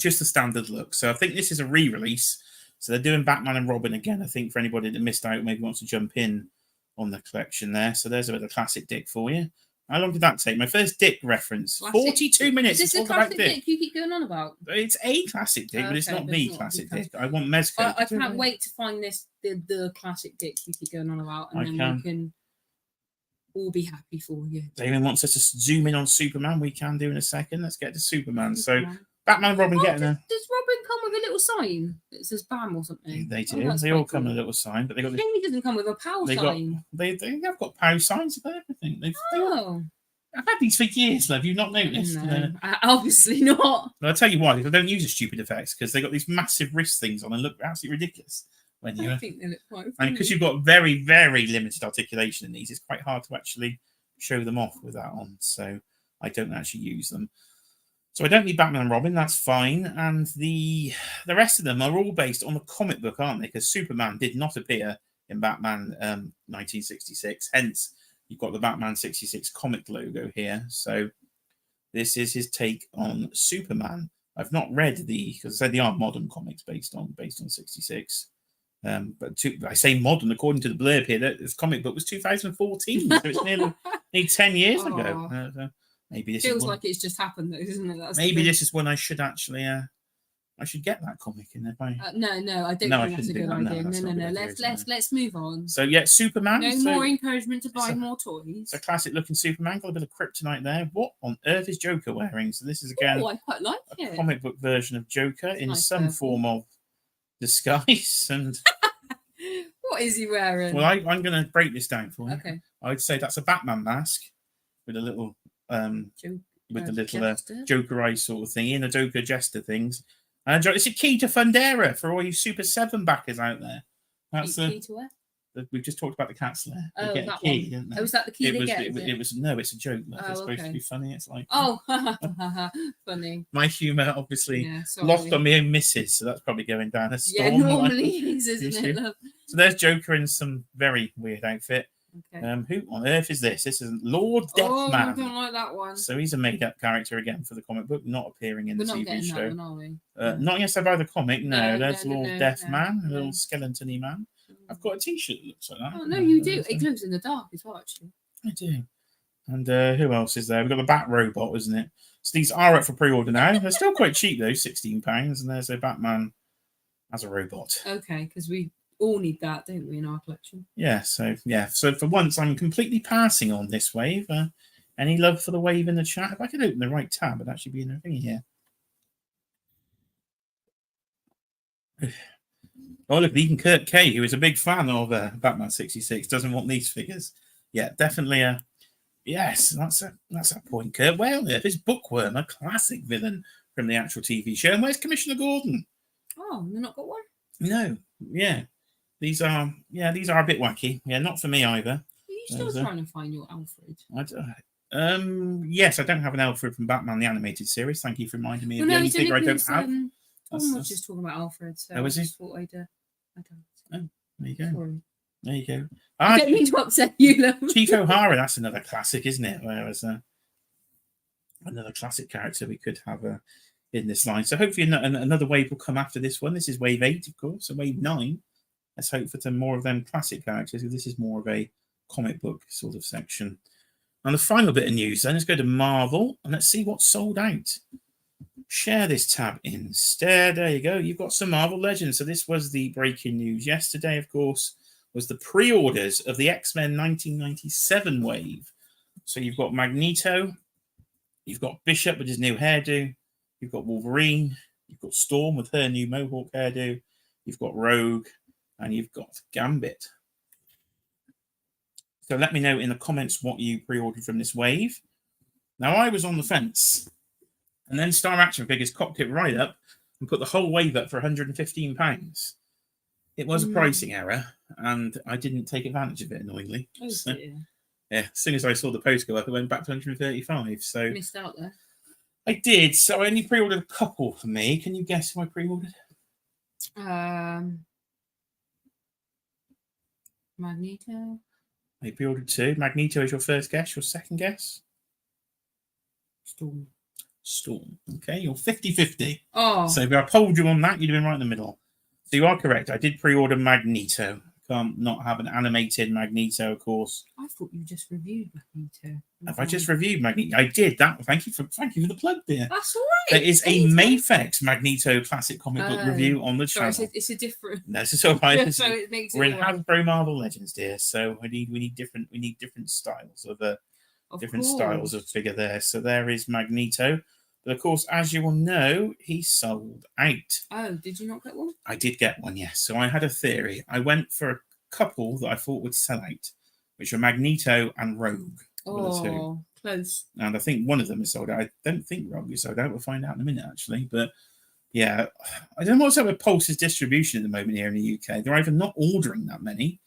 just the standard look. So I think this is a re-release. So they're doing Batman and Robin again. I think for anybody that missed out, maybe wants to jump in on the collection there. So there's a bit of classic Dick for you. How long did that take? My first Dick reference. Classic. 42 minutes. Is this the classic Dick you keep going on about? It's a classic Dick, but it's not the classic Dick. I want Mezco. I can't wait to find the classic Dick you keep going on about, and then we can all be happy for you. David wants us to zoom in on Superman. We can do in a second. Let's get to Superman. So Batman and Robin getting a... Does Robin come with a little sign that says BAM or something? They do. They all come with a little sign, but they got. He doesn't come with a POW sign. They have got POW signs about everything. I've had these for years, love. You've not noticed? No, obviously not. I'll tell you why. I don't use the stupid effects because they got these massive wrist things on and look absolutely ridiculous. When you, I think they look quite funny. And because you've got very, very limited articulation in these, it's quite hard to actually show them off with that on. So I don't actually use them. So I don't need Batman and Robin. That's fine. And the rest of them are all based on the comic book, aren't they? Because Superman did not appear in Batman 1966. Hence, you've got the Batman 66 comic logo here. So this is his take on Superman. I've not read because I said they are modern comics based on 66. But I say modern according to the blurb here. That this comic book was 2014, so it's nearly 10 years ago. Maybe this feels like it's just happened, though, doesn't it? Maybe this is when I should actually I should get that comic in there. No, I don't think that's a good idea. No. Let's move on. So yeah, Superman. No more encouragement to buy more toys. It's a classic looking Superman. Got a bit of kryptonite there. What on earth is Joker wearing? So this is again I quite like a comic book version of Joker in some form of disguise. And what is he wearing? Well, I'm going to break this down for you. Okay. I'd say that's a Batman mask with a little Joker eye sort of thing in the Joker jester things. And it's a key to Fundera for all you Super 7 backers out there. That's key to where? We've just talked about the cats there. Oh, that key, one. Oh, was that the key they get? It was no, it's a joke. It's supposed to be funny. It's like funny. My humour, obviously, lost on my own missus, so that's probably going down a storm. Yeah, normally is, isn't it? Love? So there's Joker in some very weird outfit. Okay. Who on earth is this? This is Lord Deathman. Oh, I don't like that one. So he's a made-up character again for the comic book, not appearing in the TV show. That one, are we? Not yes, I buy the comic. No, there's Lord Deathman, a little skeleton-y man. I've got a T-shirt that looks like that. Oh no, you do. It glows in the dark as well, actually. I do. And who else is there? We've got the Bat Robot, isn't it? So these are up for pre-order now. They're still quite cheap though, £16. And there's a Batman as a robot. Okay, because we all need that, don't we, in our collection? Yeah. So for once, I'm completely passing on this wave. Any love for the wave in the chat? If I could open the right tab, it'd actually be in the thing here. Oh, look, even Kurt K, who is a big fan of Batman 66, doesn't want these figures. Yeah, definitely. Yes, that's a point, Kurt. Well, there's Bookworm, a classic villain from the actual TV show. And where's Commissioner Gordon? Oh, they've not got one? No. Yeah. These are a bit wacky. Yeah, not for me either. Are you still trying to find your Alfred? Yes, I don't have an Alfred from Batman the Animated Series. Thank you for reminding me of the only figure I don't have. Tom was just talking about Alfred, so I just thought I don't. Oh, there you go. Sorry. There you go. I don't mean to upset you, love. Chief O'Hara, that's another classic, isn't it? Whereas another classic character we could have in this line. So hopefully another wave will come after this one. This is wave 8, of course, so wave 9. Let's hope for some more of them classic characters. This is more of a comic book sort of section. And the final bit of news then, let's go to Marvel and let's see what's sold out. Share this tab instead. There you go. You've got some Marvel Legends. So this was the breaking news yesterday, of course, was the pre-orders of the X-Men 1997 wave. So you've got Magneto, you've got Bishop with his new hairdo, you've got Wolverine, you've got Storm with her new Mohawk hairdo, you've got Rogue, and you've got Gambit. So let me know in the comments what you pre-ordered from this wave. Now, I was on the fence. And then Star Action Figures cocked it right up and put the whole wave up for £115. It was a pricing error, and I didn't take advantage of it, annoyingly. Oh, so, yeah, as soon as I saw the post go up, it went back to 135. So missed out there. I did. So I only pre-ordered a couple for me. Can you guess who I pre-ordered? Magneto. I pre-ordered 2. Magneto is your first guess. Your second guess? Storm. Storm. Okay, you're 50-50. Oh. So if I polled you on that, you'd have been right in the middle. So you are correct. I did pre-order Magneto. Can't not have an animated Magneto, of course. I thought you just reviewed Magneto. Have I just reviewed Magneto? I did that. Thank you for the plug, dear. That's all right. There is a Mafex Magneto classic comic book review on the channel. So it's a different. No, it's all right. So it makes We're it in Hasbro Marvel Legends, dear. So we need different styles of styles of figure there. So there is Magneto. But of course, as you will know, he sold out. Oh, did you not get one? I did get one, yes. So I had a theory. I went for a couple that I thought would sell out, which were Magneto and Rogue. Oh, close. And I think one of them is sold out. I don't think Rogue is sold out. We'll find out in a minute, actually. But yeah, I don't know what's up with Pulse's distribution at the moment here in the UK. They're either not ordering that many.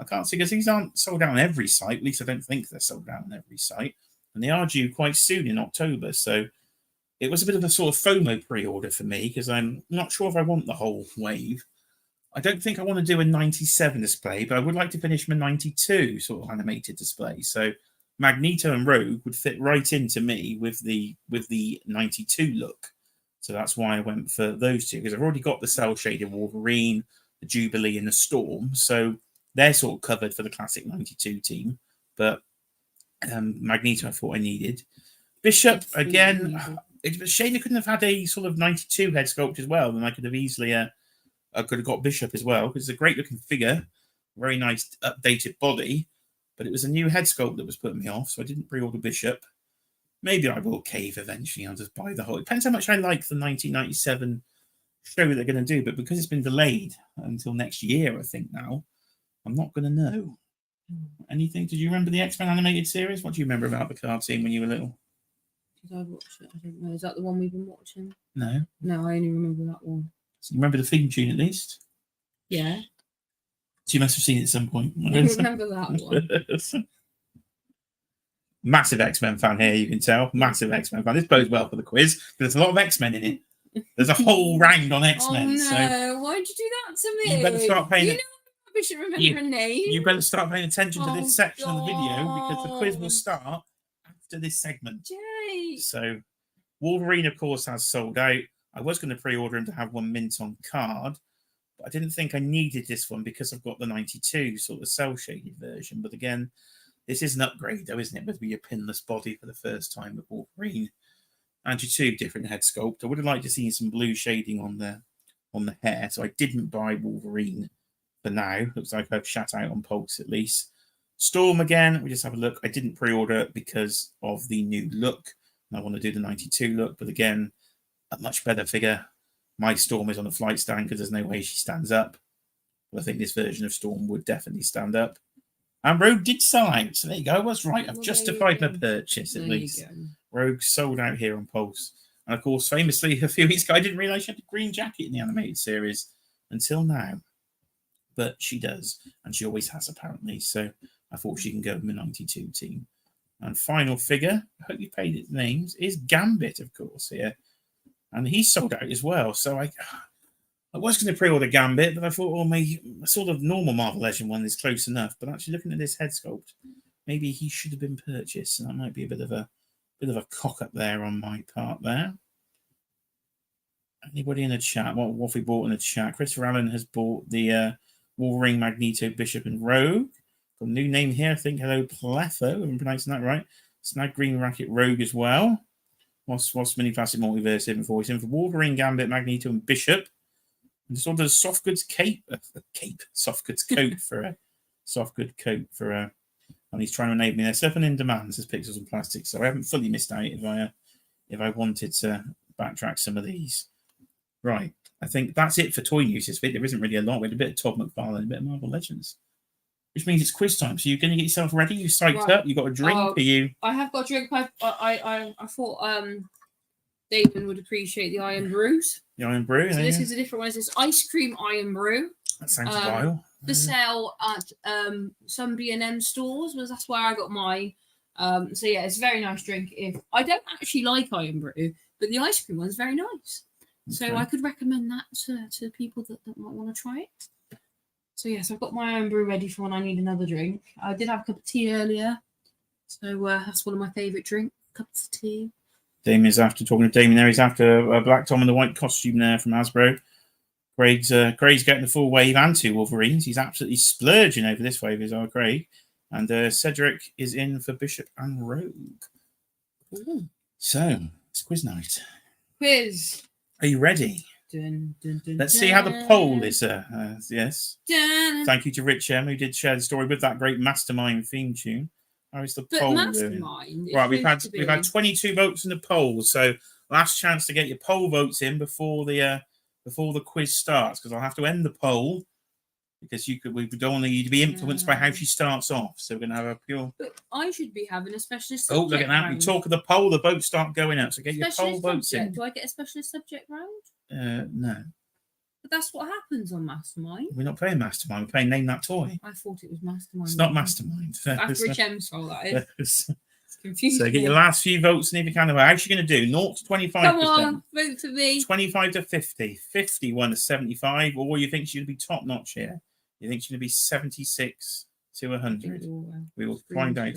I can't see, because these aren't sold out on every site. At least I don't think they're sold out on every site. And they are due quite soon in October. So it was a bit of a sort of FOMO pre-order for me, because I'm not sure if I want the whole wave. I don't think I want to do a 97 display, but I would like to finish my 92 sort of animated display. So Magneto and Rogue would fit right into me with the 92 look. So that's why I went for those two, because I've already got the cel-shaded Wolverine, the Jubilee, and the Storm. So they're sort of covered for the classic 92 team. But Magneto I thought I needed. Bishop, again, it's a shame I couldn't have had a sort of 92 head sculpt as well. Then I could have easily I could have got Bishop as well, because it's a great looking figure, very nice updated body, but it was a new head sculpt that was putting me off, so I didn't pre-order Bishop. Maybe I will cave eventually. I'll just buy the whole. It depends how much I like the 1997 show that they're going to do, but because it's been delayed until next year, I think now, I'm not going to know. Anything? Did you remember the X-Men animated series? What do you remember about the cartoon when you were little? Did I watch it? I don't know. Is that the one we've been watching? No. No, I only remember that one. So you remember the theme tune at least? Yeah. So you must have seen it at some point. I remember that one. Massive X-Men fan here, you can tell. Massive X-Men fan. This bodes well for the quiz, because there's a lot of X-Men in it. There's a whole round on X-Men. Oh no! So why'd you do that to me? you better start paying. You know I probably should remember a name. You better start paying attention to this section of the video, because the quiz will God. start after this segment. Jay. So Wolverine, of course, has sold out. I was going to pre-order him to have one mint on card, but I didn't think I needed this one because I've got the 92 sort of cel-shaded version. But again, this is an upgrade, though, isn't it? With your pinless body for the first time with Wolverine, and your 2 different head sculpt. I would have liked to see some blue shading on the hair, so I didn't buy Wolverine for now. Looks like I've shut out on Pulse at least. Storm again. We just have a look. I didn't pre-order it because of the new look. I want to do the 92 look, but again, a much better figure. My Storm is on a flight stand because there's no way she stands up. But I think this version of Storm would definitely stand up. And Rogue did sell out. So there you go. I was right. I've justified my purchase at least. Rogue sold out here on Pulse. And of course, famously, a few weeks ago, I didn't realise she had a green jacket in the animated series until now. But she does. And she always has, apparently. So I thought she can go in the 92 team. And final figure, I hope you paid its names, is Gambit, of course, here. And he's sold out as well. So I was going to pre-order Gambit, but I thought, well, my sort of normal Marvel Legend one is close enough. But actually looking at this head sculpt, maybe he should have been purchased. And that might be a bit of a cock up there on my part there. Anybody in the chat? What have we bought in the chat? Christopher Allen has bought the Wolverine, Magneto, Bishop, and Rogue. Got a new name here, I think. Hello, Pletho, if I'm pronouncing that right. Snag Green Racket Rogue as well. What's Mini Classic Multiverse in for? He's in for Wolverine, Gambit, Magneto, and Bishop. And sort of soft goods soft goods coat for a soft good coat for a. And he's trying to enable me. There's 7 in demand, says Pixels and Plastic. So I haven't fully missed out if I wanted to backtrack some of these. Right. I think that's it for toy news this week. There isn't really a lot. We had a bit of Todd McFarlane, a bit of Marvel Legends. Which means it's quiz time. So you're going to get yourself ready? You psyched up? You got a drink? Are you? I have got a drink. I thought Damon would appreciate the Iron Brews. The Iron Brew? So this is a different one. This is Ice Cream Iron Brew. That sounds vile. For sale at some B&M stores. That's where I got my So yeah, it's a very nice drink. If I don't actually like iron brew, but the ice cream one's very nice. So Okay. I could recommend that to people that might want to try it. So yes, I've got my iron brew ready for when I need another drink. I did have a cup of tea earlier, so that's one of my favourite drinks. Cups of tea. Damien's after talking to Damien there. He's after Black Tom in the white costume there from Hasbro. Craig's getting the full wave and 2 Wolverines. He's absolutely splurging over this wave, is our Craig. And Cedric is in for Bishop and Rogue. Ooh. So, it's quiz night. Quiz. Are you ready? Dun, dun, dun, Let's dun. see how the poll is. Yes. Dun. Thank you to Rich M, who did share the story with that great Mastermind theme tune. How is the But poll Mastermind. doing? Right, we've had 22 votes in the poll, so last chance to get your poll votes in before the quiz starts, because I'll have to end the poll because we don't want you to be influenced by how she starts off. So we're going to have a pure. But I should be having a specialist Oh, subject. look at that! round. We talk of the poll, the votes start going out. So get your poll Specialist votes subject. in. Do I get a specialist subject round? No, But that's what happens on Mastermind. we're not playing Mastermind. We're playing Name That Toy. I thought it was Mastermind. It's not Mastermind. After a Gem's roll, that is. It's It's confusing. So get your last few votes in if you can. How's she going to do? 0 to 25%. Come on, vote for me. 25 to 50. 51 to 75. Or you think she's going to be top notch here? You think she's going to be 76 to 100? We will find out.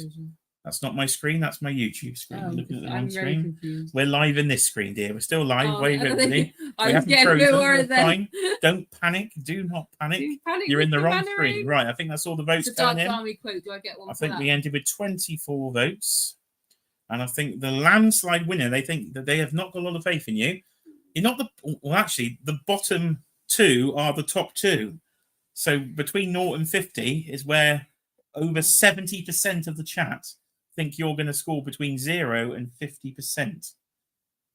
That's not my screen. That's my YouTube screen. You're looking at the wrong screen. Confused. We're live in this screen, dear. We're still live. Wave everybody. I was getting a bit worried then. Fine. Don't panic. Do not panic. You're in the wrong screen. Right. I think that's all the votes coming in. Army quote. Do I get one? I think we ended with 24 votes. And I think the landslide winner, they think that they have not got a lot of faith in you. You're not actually, the bottom 2 are the top 2. So between 0 and 50 is where over 70% of the chat think you're going to score between 0 and 50%.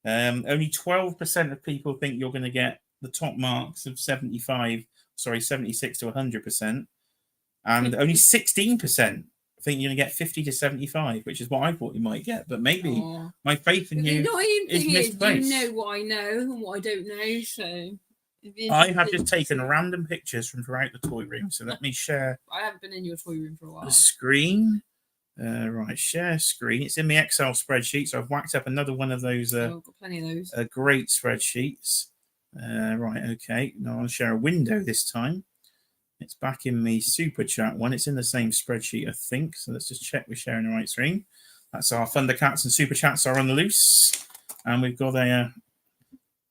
Only 12% of people think you're going to get the top marks of 76 to 100%. And only 16% think you're going to get 50 to 75, which is what I thought you might get. But maybe my faith in you is misplaced. You know what I know and what I don't know, so... I have just taken random pictures from throughout the toy room, so let me share. I haven't been in your toy room for a while. The screen. Right, share screen. It's in the Excel spreadsheet, so I've whacked up another one of those. I've got plenty of those. Great spreadsheets. Right, okay. Now I'll share a window this time. It's back in the super chat one. It's in the same spreadsheet, I think. So let's just check we're sharing the right screen. That's our Thundercats and super chats are on the loose, and we've got a.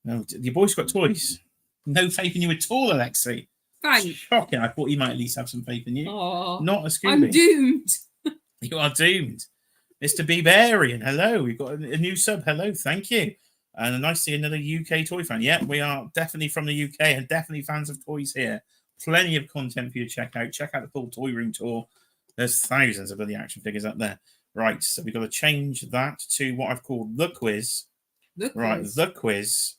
No, your boy's got toys. No faith in you at all, Alexi. Thanks. Shocking. I thought he might at least have some faith in you. Aww. Not a Scooby. I'm doomed. You are doomed. Mr. Bebarian, hello. We've got a new sub. Hello, thank you. And nice to see another UK toy fan. Yeah, we are definitely from the UK and definitely fans of toys here. Plenty of content for you to check out. Check out the full toy room tour. There's thousands of the action figures up there. Right, so we've got to change that to what I've called the quiz. Right, the quiz.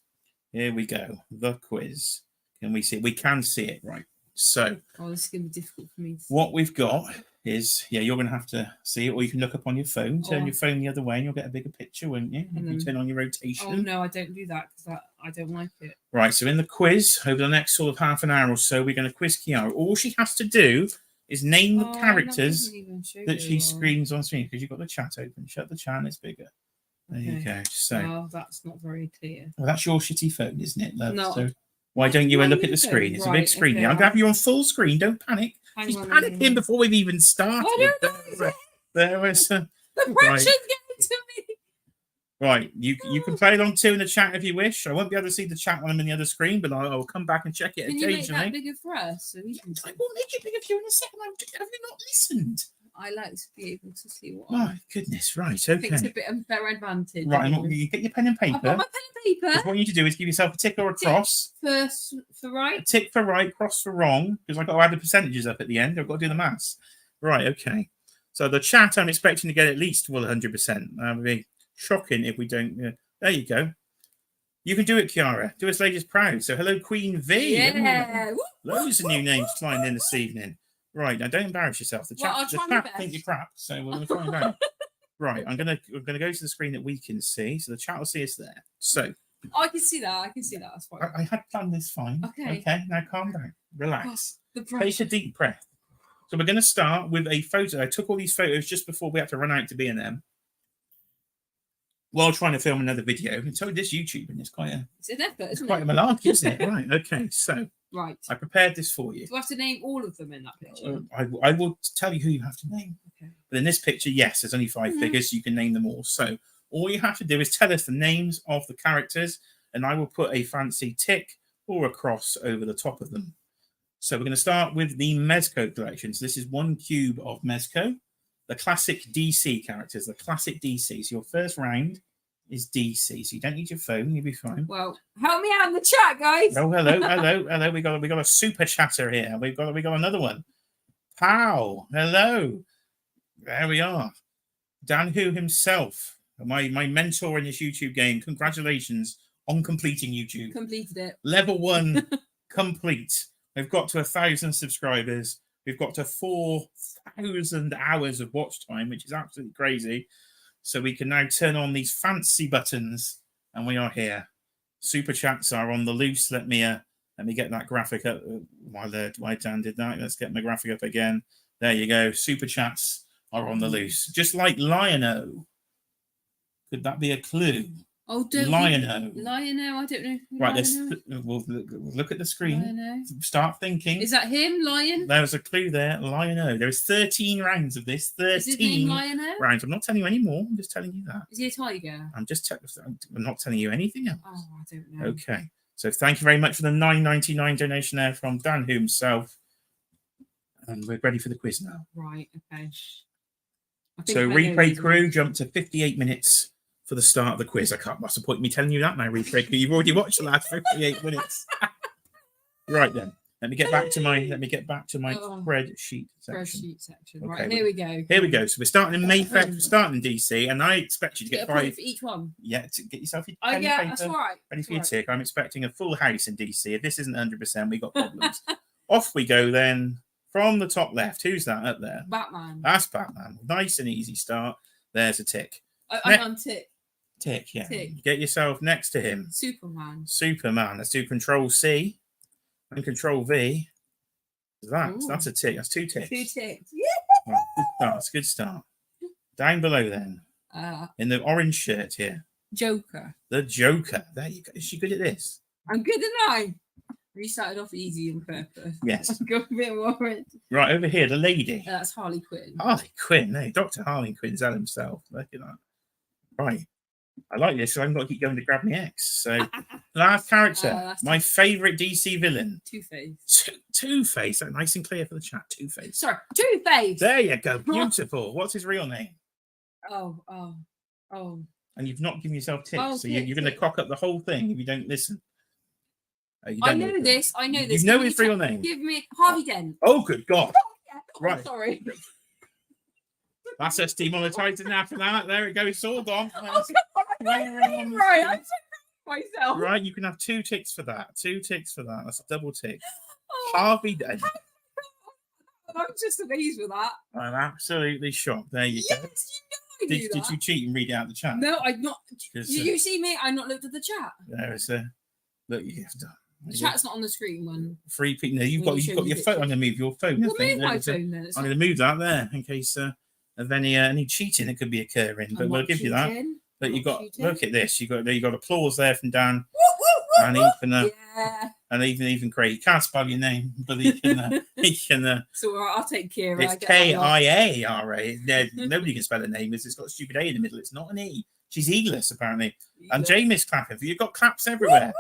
Here we go. The quiz. Can we see it? We can see it. Right. So. Oh, this is going to be difficult for me. What we've got is, you're going to have to see it, or you can look up on your phone. Turn your phone the other way, and you'll get a bigger picture, won't you? If you turn on your rotation. Oh no, I don't do that because I don't like it. Right. So in the quiz, over the next sort of half an hour or so, we're going to quiz Kiara. All she has to do is name the characters that she screens on screen, because you've got the chat open. Shut the chat, it's bigger. There you go. So, well, that's not very clear. Well, that's your shitty phone, isn't it, love? No. So why don't you look at the screen? It's a big screen. Okay, I'm going to have you on full screen. Don't panic. She's panicking before we've even started. I don't know. There was the pressure's getting to me. Right, you can play along too in the chat if you wish. I won't be able to see the chat when I'm in the other screen, but I'll come back and check it occasionally. Can you make that bigger for us? So we can I will make it bigger for you in a second. Have you not listened? I like to be able to see what. My goodness, right, okay. I think it's a bit unfair advantage. Right, you get your pen and paper. I've got my pen and paper. What you need to do is give yourself a tick or a cross. First for right. A tick for right, cross for wrong, because I've got to add the percentages up at the end. I've got to do the maths. Right, okay. So the chat, I'm expecting to get at least 100%. That would be shocking if we don't. There you go. You can do it, Kiara. Do us ladies proud. So hello, Queen V. Yeah. Loads of new names flying in this evening. Right, now don't embarrass yourself. The chat think you're crap, so we're going to find out. Right, I'm gonna go to the screen that we can see, so the chat will see us there. So I can see that. That's fine. I had planned this fine. Okay. Okay, now calm down. Relax. Take a deep breath. So we're going to start with a photo. I took all these photos just before we had to run out to B&M while trying to film another video. And so this YouTube, and it's quite a malarkey, isn't it? Right. Okay. So I prepared this for you. Do I have to name all of them in that picture? I will tell you who you have to name. Okay. But in this picture, yes, there's only 5 figures. So you can name them all. So all you have to do is tell us the names of the characters, and I will put a fancy tick or a cross over the top of them. So we're going to start with the Mezco collection. So this is 1 cube of Mezco, the classic DC characters, the classic DC. So your first round is DC. So you don't need your phone, you'll be fine. Well, help me out in the chat, guys. Oh, hello. We got a super chatter here. We got another one. Pow, hello. There we are. Dan Who himself, my mentor in this YouTube game. Congratulations on completing YouTube. Completed it. Level 1 complete. We've got to 1,000 subscribers. We've got to 4,000 hours of watch time, which is absolutely crazy. So we can now turn on these fancy buttons, and we are here. Super chats are on the loose. Let me get that graphic up. While Dan did that, let's get my graphic up again. There you go. Super chats are on the loose, just like Lion-O. Could that be a clue? Oh, Lion-O, I don't know. Right, we'll look at the screen. Lion-O. Start thinking. Is that him, Lion? There's a clue there, Lion-O. There's 13 rounds of this. 13 Is his name Lion-O? rounds. I'm not telling you any more. I'm just telling you that. Is he a tiger? I'm not telling you anything else. Oh, I don't know. Okay. So thank you very much for the $9.99 donation there from Dan Who himself. And we're ready for the quiz now. Right, okay. So replay crew jumped to 58 minutes for the start of the quiz. What's the point of me telling you that now, replay crew? You've already watched the last 58 minutes. Right then. Let me get back to my spreadsheet section. Okay, right, here we go. Here we go. So we're starting in Mayfair, we're starting in DC, and I expect you to get 5 for each one. Yeah, to get yourself your pen and paper, that's all right. Ready for your tick. I'm expecting a full house in DC. If this isn't 100%, we got problems. Off we go then. From the top left, who's that up there? Batman. That's Batman. Nice and easy start. There's a tick. I'm on tick. Tick, yeah. Tick. Get yourself next to him. Superman. Let's do Control C and Control V. That's a tick. That's 2 ticks. 2 ticks. Yeah. Right, good start. Down below then. In the orange shirt here. Joker. The Joker. There you go. Is she good at this? I'm good at 9. We started off easy on purpose. Yes. Go a bit worried. Right, over here, the lady. That's Harley Quinn. Harley Quinn. No, Dr. Harley Quinn's that himself. Look at that. Right. I like this, so I haven't got to keep going to grab my X. So, last character. My favourite DC villain. Two-Face. Two-Face. Nice and clear for the chat. Two-Face. Sorry, Two-Face. There you go. Beautiful. What's his real name? Oh. And you've not given yourself tips, so you're going to cock up the whole thing if you don't listen. I know this. You know his real name. Give me Harvey Dent. Oh, good God. Right. Sorry. That's us demonetized after that. There it goes. It's all gone. Right. I'm myself. Right. You can have 2 ticks for that. 2 ticks for that. That's a double tick. Harvey Dent. I'm just amazed with that. I'm absolutely shocked. There you go. Did you cheat and read it out the chat? No, I've not. Did you see me? I've not looked at the chat. There is a look. You have done. The chat's not on the screen when. Free people. No, you've got your phone. I'm going to move your phone. We'll move my phone then. I'm going to move that there in case of any cheating that could be occurring. But we'll give you that. But you got look at this. You got applause there from Dan. And even Craig. He can't spell your name, but he can. So I'll take Kira. It's Kiara. Nobody can spell her name because it's got a stupid A in the middle. It's not an E. She's E-less apparently. And Jamie's clapping. You've got claps everywhere.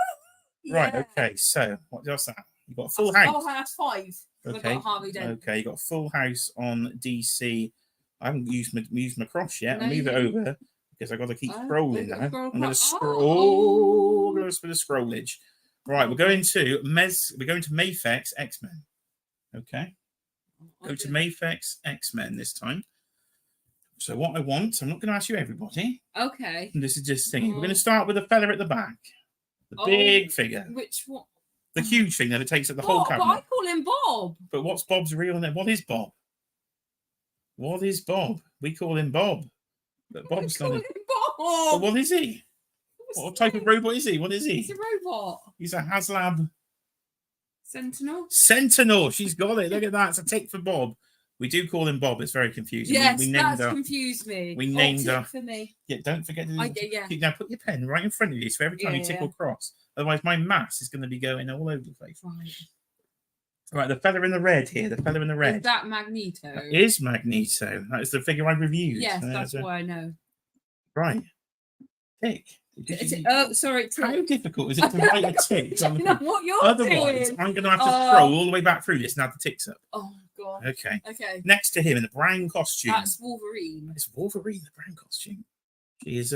Right. Okay. So what's that? You got a full house. Oh, that's 5. Okay. Okay. You got a full house on DC. I haven't used my cross yet. I'll move it over because I got to keep scrolling now. I'm going to scroll. Go for the scrollage. Right. We're going to Mayfex X-Men. Okay. Go to Mayfex X-Men this time. So what I want, I'm not going to ask you everybody. Okay. And this is just thinking. We're going to start with the fella at the back. The big figure. Which one? The huge thing that it takes up the whole cabinet. But I call him Bob. But what's Bob's real name? What is Bob? What is Bob? We call him Bob. But Bob's not. But what is he? What type of robot is he? What is he? He's a robot. He's a HasLab. Sentinel. Sentinel. She's got it. Look at that. It's a tick for Bob. We do call him Bob. It's very confusing. Yes, we named that's confused me. We named tick for me. Yeah, don't forget to yeah. now put your pen right in front of you, so every time you tick or cross. Otherwise, my maths is going to be going all over the place. Right, the fella in the red here. The fella in the red. Is that Magneto? That is Magneto. That is the figure I reviewed. Yes, that's why I know. Right. Tick. Oh, sorry. Tick. How difficult is it to write a tick? I don't know what you're Otherwise, doing. I'm going to have to scroll all the way back through this and add the ticks up. Oh, God. Okay. Okay. Next to him in the brown costume. That's Wolverine. It's Wolverine, the brown costume. She's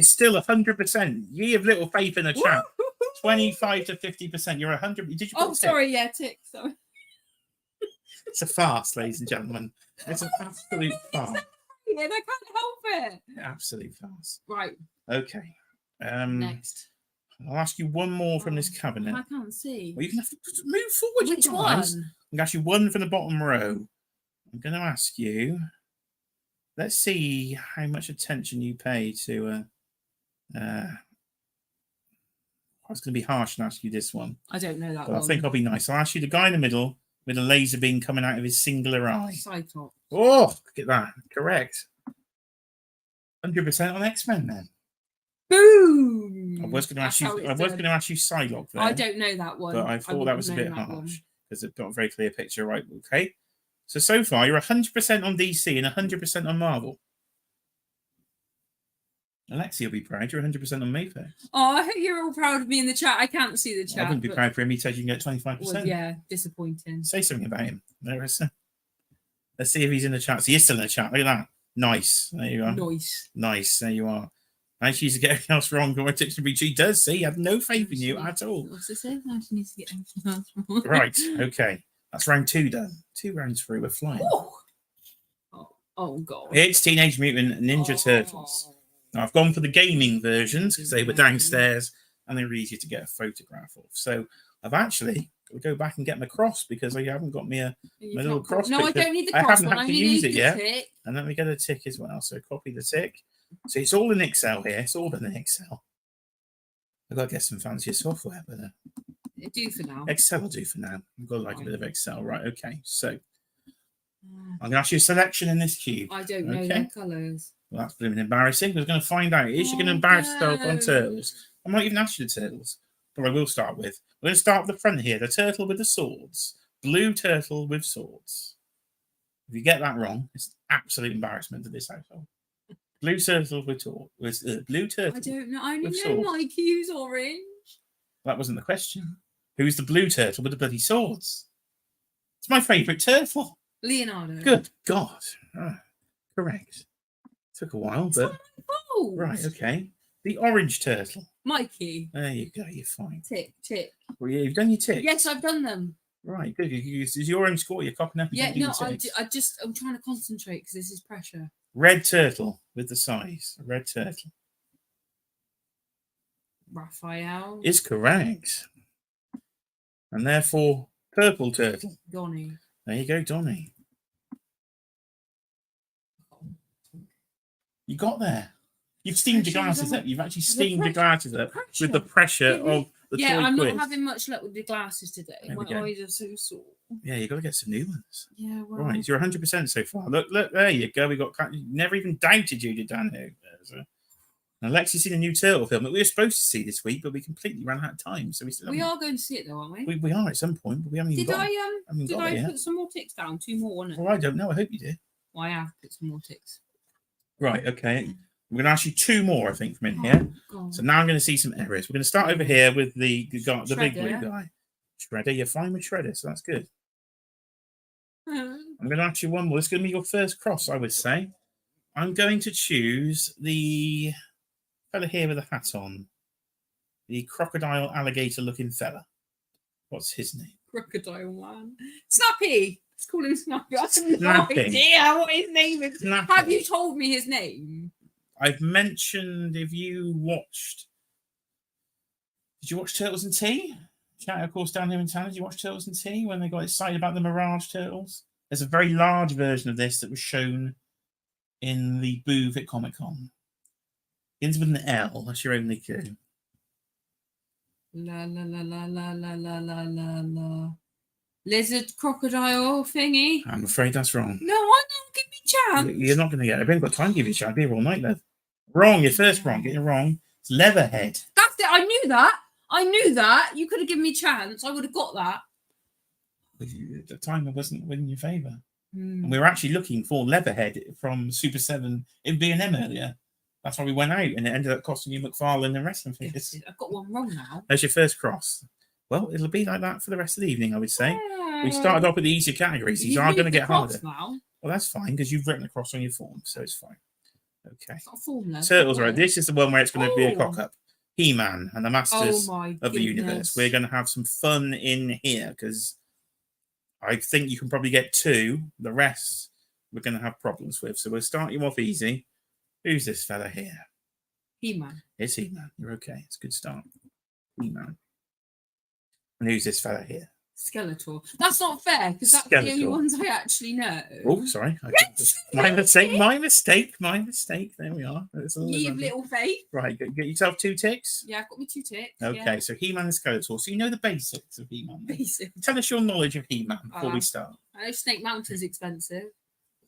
still 100%. Ye have little faith in the chat. 25 to 50%. You're 100. Did you? Oh, sorry. Yeah, tick. Sorry. It's a farce, ladies and gentlemen. It's an absolute farce. I can't help it. Absolute farce. Right. Okay. Next. I'll ask you one more from this cabinet. I can't see. Well, you can have to move forward. Which one? I'm going to ask you one from the bottom row. I'm going to ask you. Let's see how much attention you pay to. I was going to be harsh and ask you this one. I don't know that But one. I think I'll be nice. I'll ask you the guy in the middle with a laser beam coming out of his singular eye. Cyclops. Oh, look at that. Correct. 100% on X-Men then. Boom! I was going to ask you Psylocke there. I don't know that one. But I thought that was a bit harsh because it got a very clear picture. Right, okay. So far, you're 100% on DC and 100% on Marvel. Alexi will be proud. You're 100% on Mayfair. Oh, I hope you're all proud of me in the chat. I can't see the chat. I wouldn't be proud for him. He said you can get 25%. Well, yeah, disappointing. Say something about him. Let's see if he's in the chat. So he is still in the chat. Look at that. Nice. There you are. Nice. There you are. I actually used to get everything else wrong. She does see. I have no faith in you at all. What's it say? I need to get everything else wrong. Right. Okay. That's round 2 done. 2 rounds through. We're flying. Oh God. It's Teenage Mutant Ninja Turtles. Now, I've gone for the gaming versions because they were downstairs and they were easier to get a photograph of. So I've actually got to go back and get my cross because I haven't got my little cross. No, I don't need the cross. I haven't had to use it yet. And let me get a tick as well. So copy the tick. So it's all in Excel here. It's all in Excel. I've got to get some fancier software, but it do for now. Excel will do for now. I've got to like a bit of Excel. Right, okay. So I'm going to ask you a selection in this cube. I don't know their colours. Well, that's blooming embarrassing. We're going to find out. Is she going to embarrass herself on turtles? I might even ask you the turtles, but I will start with. We're going to start at the front here. The turtle with the swords. Blue turtle with swords. If you get that wrong, it's absolute embarrassment to this household. Blue turtle with blue turtle. I don't know. I only know Mikey's orange. That wasn't the question. Who's the blue turtle with the bloody swords? It's my favourite turtle. Leonardo. Good God. Correct. Took a while, but right, okay. The orange turtle. Mikey. There you go. You're fine. Tick. Well, yeah, you've done your tick. Yes, I've done them. Right, good. Is your own score? You're copying up. Yeah, no, I'm trying to concentrate because this is pressure. Red turtle with the size. Red turtle. Raphael is correct, and therefore purple turtle. Donnie. There you go, Donnie. You got there. You've steamed your glasses up. You've actually steamed your glasses up with the pressure of the toy I'm quiz. not having much luck with the glasses today. My eyes are so sore. Yeah, you've got to get some new ones. Yeah, well. Right, you're 100% so far. Look, there you go. We got never even doubted you, did Danu. And Alexi's seen a new turtle film that we were supposed to see this week, but we completely ran out of time. So we are going to see it though, aren't we? We are at some point, but we haven't even got it. Did I put some more ticks down? 2 more, wasn't it? Well, I don't know. I hope you did. Well, I have put some more ticks. Right, okay. I'm going to ask you 2 more, I think, from in here. So now I'm going to see some errors. We're going to start over here with the big blue guy. Shredder, you're fine with Shredder, so that's good. I'm going to ask you one more. It's going to be your first cross, I would say. I'm going to choose the fella here with a hat on. The crocodile alligator looking fella. What's his name? Crocodile man. Snappy! Let's call him Snappy. I have no idea what his name is. Snappy. Have you told me his name? I've mentioned if you watched... Did you watch Turtles and Tea? Chat, of course, down here in town. Did you watch Turtles and Tea when they got excited about the Mirage Turtles? There's a very large version of this that was shown in the booth at Comic-Con. Begins with an L. That's your only clue. La la la la la la la la la la. Lizard crocodile thingy. I'm afraid that's wrong. No, I don't. Give me a chance. You're not going to get it. I haven't got time to give you a chance. I'll be here all night, love. Wrong. You're first wrong. Get it wrong. It's Leatherhead. That's it. I knew that. I knew that. You could have given me a chance. I would have got that. At the time, I wasn't in your favour. Mm. And we were actually looking for Leatherhead from Super 7 in B&M earlier. That's why we went out, and it ended up costing you McFarlane and wrestling figures. I've got one wrong now. There's your first cross. Well, it'll be like that for the rest of the evening, I would say. Yeah. We started off with the easier categories. These are going to get harder. Now. Well, that's fine, because you've written a cross on your form, so it's fine. Okay. It's not a formula. Turtles, right. This is the one where it's going to be a cock-up. He-Man and the Masters of the Universe. We're going to have some fun in here, because I think you can probably get 2. The rest we're going to have problems with. So we'll start you off easy. Who's this fella here? He-Man. It's He-Man. You're okay. It's a good start. He-Man. And who's this fella here? Skeletor. That's not fair, because that's the only ones I actually know. Oh, sorry. My mistake. My mistake. My mistake. There we are. You have little faith. Right. Get yourself 2 ticks. Yeah, I've got me 2 ticks. Okay, yeah. So He-Man and Skeletor. So you know the basics of He-Man. Basic. Tell us your knowledge of He-Man before we start. I know Snake Mountain's expensive.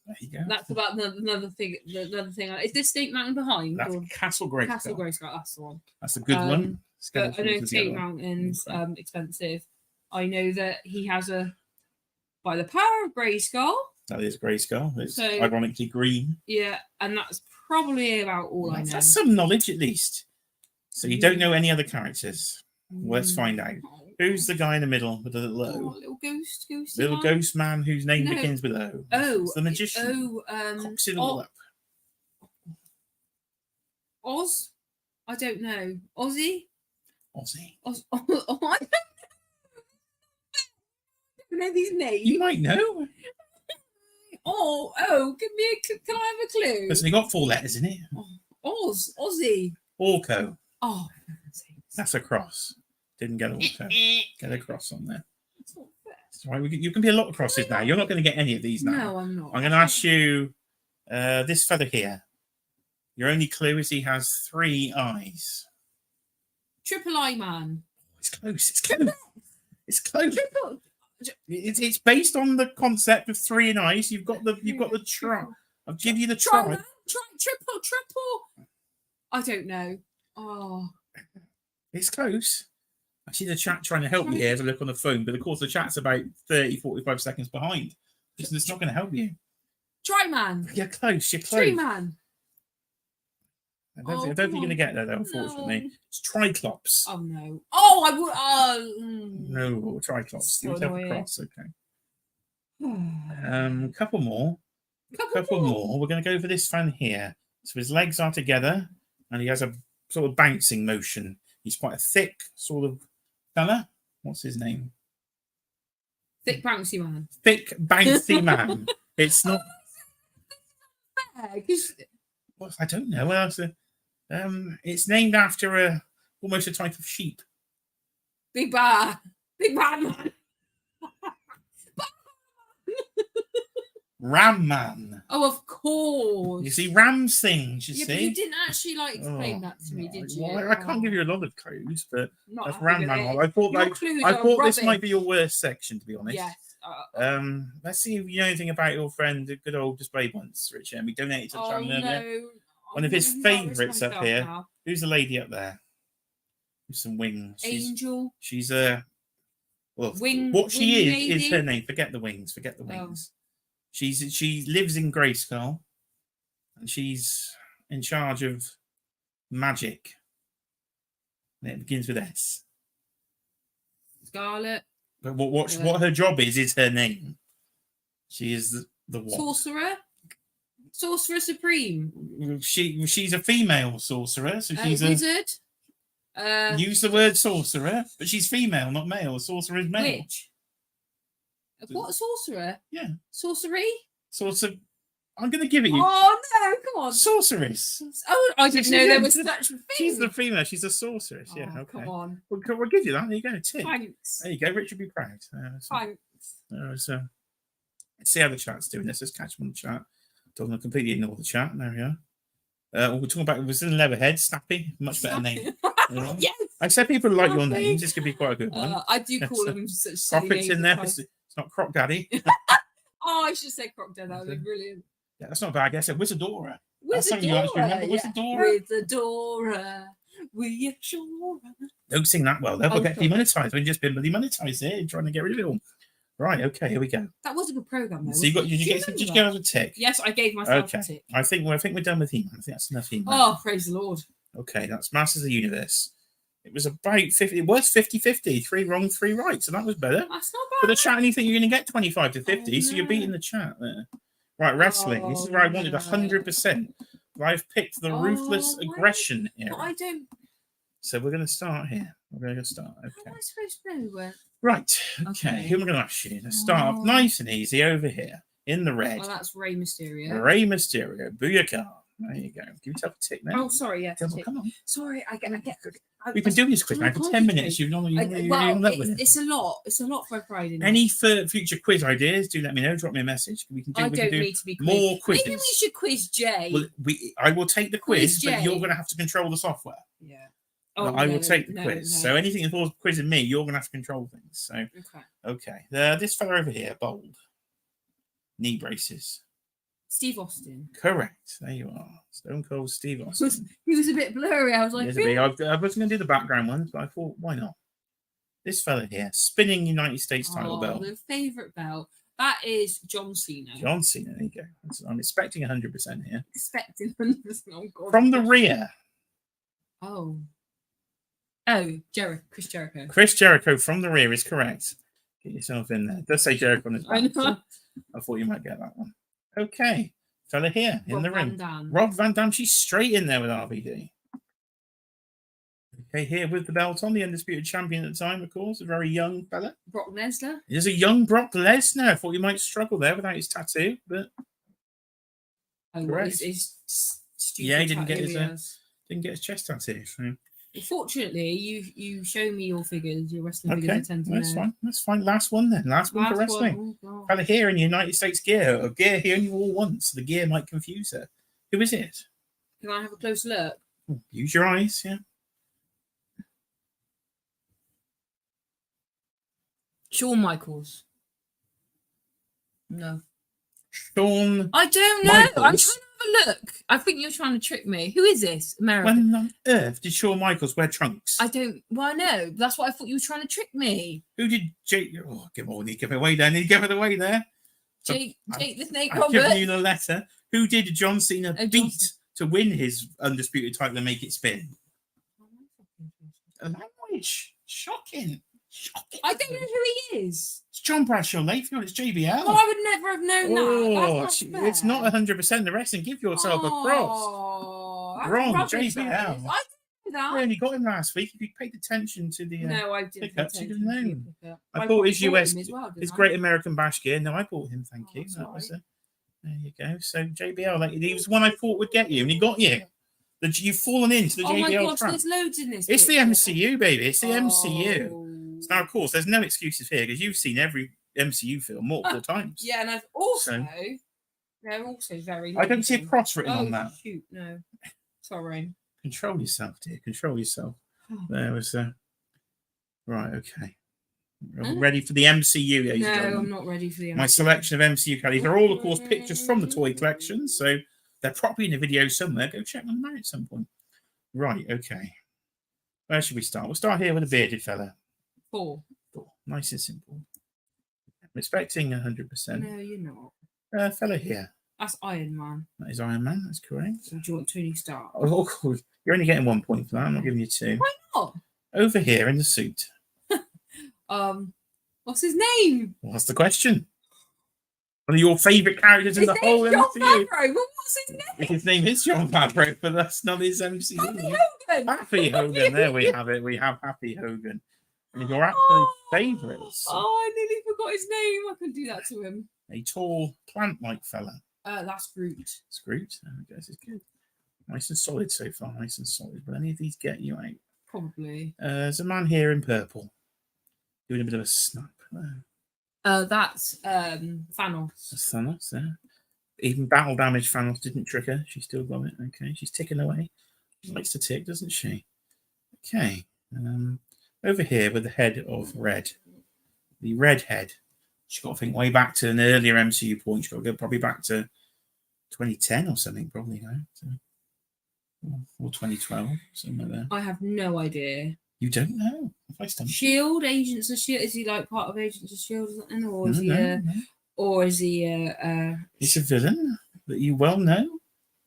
There you go. That's about another thing. Another thing. Is this Snake Mountain behind? That's Castle Grayskull. Castle Grayskull. That's the one. That's a good one. I know Snake Mountain's expensive. I know that he has by the power of Grayskull. That is Grayskull. It's so, ironically green. Yeah, and that's probably about all I know. That's some knowledge at least. So you don't know any other characters. Well, let's find out. Who's the guy in the middle with the little O? Little ghost little ghost man whose name begins with O. Oh, it's the magician. Cocks it all up. Oz? I don't know. Ozzy? Ozzy. I don't know these names. You might know. Give me can I have a clue? Listen, you got 4 letters in it. Ozzy. Orko. Oh, that's a cross. Didn't get Orko. Get a cross on there. That's not fair. It's right. You can be a lot of crosses now. You're not going to get any of these now. No, I'm not. I'm going to ask you this fella here. Your only clue is he has 3 eyes. Triple Eye Man. It's close. It's close. It's close. It's based on the concept of 3 eyes. You've got the try. I'll give you the try. Triple. I don't know. Oh, it's close. I see the chat trying to help me here as I look on the phone, but of course the chat's about 30-45 seconds behind. It's not going to help you. Try Man. You're close. You're close. Tree Man. I don't think you're going to get there, though, unfortunately. No. It's Triclops. Oh, no. Oh, I would... No, Triclops. Give yourself a cross, okay. Couple more. Couple more. We're going to go for this fan here. So his legs are together, and he has a sort of bouncing motion. He's quite a thick sort of fella. What's his name? Thick bouncy man. Thick bouncy man. It's not... Well, I don't know. What else? It's named after almost a type of sheep. Big Bad Man. Ram Man. Oh, of course. You see, Ram sings. But you didn't actually explain that to me, did you? Well, I can't give you a lot of clues, but that's Ram Man. I thought this might be your worst section, to be honest. Yes. Let's see if you know anything about your friend, the good old display once, Richard. We donated to the channel earlier. One of his favourites up here. Now. Who's the lady up there? With some wings. Angel. She's a... Well, what she is her name. Forget the wings. Forget the wings. She lives in Grayskull. And she's in charge of magic. And it begins with S. Scarlet. But what her job is her name. She is the what? Sorcerer Supreme. She's a female sorcerer, so she's a wizard. Use the word sorcerer, but she's female, not male. Sorcerer is male. Witch. What, sorcerer? Yeah. Sorcery? I'm going to give it you. Oh, no, come on. Sorceress. Oh, I didn't know there was such a thing. She's the female. She's a sorceress. Oh, yeah, okay. Come on. We'll give you that. There you go. Tick. Thanks. There you go. Richard, be proud. Thanks. Let's see how the chat's doing. Let's just catch them on the chat. Don't want to completely ignore the chat. There we are. We're talking about it was in Leatherhead. Snappy. Much better name. Yes. I said people like your names. This could be quite a good one. I do call them such Profits in there. It's not Croc Daddy. Oh, I should say Crocodile. That would be brilliant. Yeah, that's not bad. I guess Wizardora. That's something you actually remember. Yeah. Wizardora. Wizardora. Don't sing that well. They'll Oh, get sorry. demonetized. We've just been demonetized here, trying to get rid of it all. Right. Okay. Here we go. That was a good program, though. So you got? Did you get us a tick? Yes, I gave myself Okay. a tick. I think we're done with He-Man. I think that's enough He-Man. Oh, praise the Lord. Okay, that's Masters of the Universe. It was about 50. It was 50-50. 3 wrong, 3 right. So that was better. That's not bad. For the chat, you think you're going to get 25 to 50, Oh, so you're no. beating the chat there. Right, wrestling. This is where I wanted 100%. But I've picked the ruthless aggression here. But I don't. So we're going to start here. We're going to start. How Okay. am I supposed to know where? Right. Okay. Okay. Who am I going to ask you? Let's start off nice and easy over here in the red. Well, that's Rey Mysterio. Rey Mysterio. Booyaka. There you go. Give yourself a tick now. Oh, sorry. Yeah. Come on. Sorry, I get. We've been doing this quiz now for 10 minutes. You've not It's a lot. It's a lot for Friday night. Any future quiz ideas? Do let me know. Drop me a message. We can do. I We don't can do need to be quizzed. more quizzes. Maybe we should quiz Jay. Well, I will take the quiz, Quiz but you're Jay. going to have to control the software. Yeah. I will take the quiz. No. So anything that involves quizzing me, you're going to have to control things. So okay. This fella over here, bold. Knee braces. Steve Austin. Correct. There you are. Stone Cold Steve Austin. He was a bit blurry. I was like, I was going to do the background ones, but I thought, why not? This fella here, spinning United States title belt. The favourite belt. That is John Cena. John Cena. There you go. I'm expecting 100% here. Expecting 100%. Oh, God. From the rear. Oh, Chris Jericho. Chris Jericho from the rear is correct. Get yourself in there. It does say Jericho on his back. I know. So I thought you might get that one. Okay. Fella here in the ring. Dam. Rob Van Dam. She's straight in there with RVD. Okay, here with the belt on, the undisputed champion at the time, of course, a very young fella. Brock Lesnar. He's a young Brock Lesnar. I thought you might struggle there without his tattoo, but correct. His stupid Yeah, he didn't get tattoo his chest tattoo. So. Fortunately, you show me your figures, your wrestling figures. I tend to that's know. fine. That's fine. Last one then. Last one for wrestling. Oh, Fella here in United States gear. A gear he only wore once. The gear might confuse her. Who is it? Can I have a close look? Use your eyes, yeah. Shawn Michaels. No. Shawn. I don't know. Michaels. I'm trying to have a look. I think you're trying to trick me. Who is this? American. When on earth did Shawn Michaels wear trunks? I don't. Well, no. That's what I thought you were trying to trick me. Who did Jake? Oh, give it away there. Need to give it away there. Jake the Snake I've Roberts. given you the letter. Who did John Cena Oh, beat to win his undisputed title and make it spin? A language. Shocking. I don't know who he is. It's John Bradshaw Layfield. It's JBL. Oh, I would never have known that. It's not 100% the wrestling. Give yourself a cross. Wrong, JBL. I didn't know that. We only got him last week. If you paid attention to the No, I didn't. pickups, you'd have known. I I bought his US, him as well, his didn't Great I? American Bash gear. No, I bought him. Thank you. That's That was right. there you go. So JBL, he was the one I thought would get you, and he got you. You've fallen into the Oh my JBL God, trap. there's loads in this. It's the picture. MCU, baby. It's the MCU. Oh. So now, of course, there's no excuses here because you've seen every MCU film multiple times. Yeah, and I've also So- they're also very. I don't see a lovely. cross written Oh on that. shoot, no. Sorry. Control yourself, dear. Control yourself. There was right. Okay. Ready for the MCU, ladies No, and gentlemen. I'm not ready for the. My selection of MCU characters. These are all, of course, pictures from the toy collection, so they're probably in a video somewhere. Go check them out at some point. Right. Okay. Where should we start? We'll start here with a bearded fella. 4. Nice and simple. I'm expecting 100%. No, you're not. Fella here. That's Iron Man. That is Iron Man. That's correct. Or do you want Tony Stark? Oh, cool. You're only getting 1 point for that. I'm not giving you 2. Why not? Over here in the suit. What's his name? What's the question? One of your favourite characters in the whole John MCU. Favreau. Well, what's his name? His name is John Favreau, but that's not his MCU. Happy Hogan. Happy Hogan. There we have it. We have Happy Hogan. One of your absolute favourites. Oh, I nearly forgot his name. I couldn't do that to him. A tall, plant-like fella. That's Groot. Scrooge. I guess it's good. Nice and solid so far. Nice and solid. Will any of these get you out? Probably. There's a man here in purple. Doing a bit of a snap. That's Thanos. That's Thanos there. Even battle damage Thanos didn't trick her. She still got it. Okay, she's ticking away. She likes to tick, doesn't she? Okay. Over here with the head of Red. The red head She's got to think way back to an earlier MCU point. She's got to go probably back to 2010 or something, probably, or 2012, something like that. I have no idea. You don't know? If I stumped Shield, Agents of Shield. Is he like part of Agents of Shield or something, or is no. or is he He's a villain that you well know.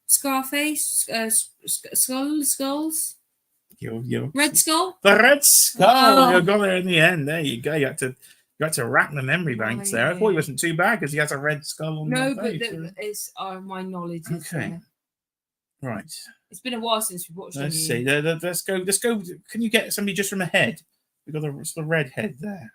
Scarface, Skulls, You're Red Skull. the Red Skull. Oh. You got there in the end. There you go. You had to rack the memory banks there. I thought he wasn't too bad because he has a red skull on no, the but face. it's my knowledge. Is, Okay. Right. It's been a while since we watched. Let's see. Let's go. Can you get somebody just from a head? We've got the red head there.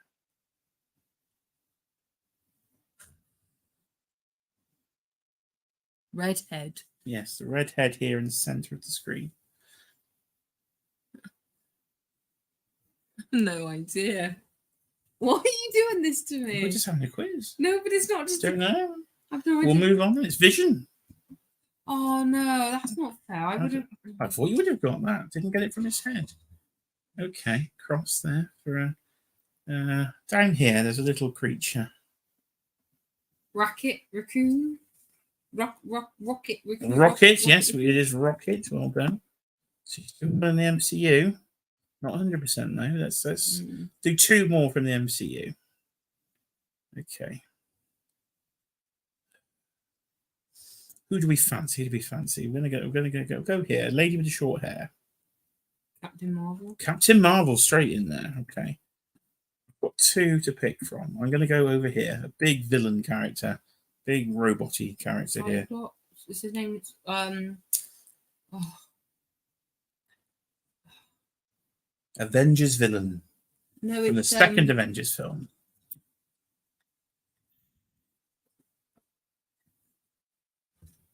Red head. Yes, the red head here in the center of the screen. No idea. Why are you doing this to me? We're just having a quiz. No, but it's not just. Don't know. I've no idea. We'll move on. It's Vision. Oh no, that's not fair. I thought you would have got that. Didn't get it from his head. Okay, cross there for down here. There's a little creature. Raccoon. Rocket. Rocket. Yes, it is Rocket. Well done. So you're still in the MCU. Not 100% though. Let's do two more from the MCU. Okay. Who do we fancy? We're gonna go here. Lady with the short hair. Captain Marvel. Captain Marvel straight in there. Okay. I've got two to pick from. I'm gonna go over here. A big villain character. Big robot-y character here. Is his name? Avengers villain. No, from the second Avengers film.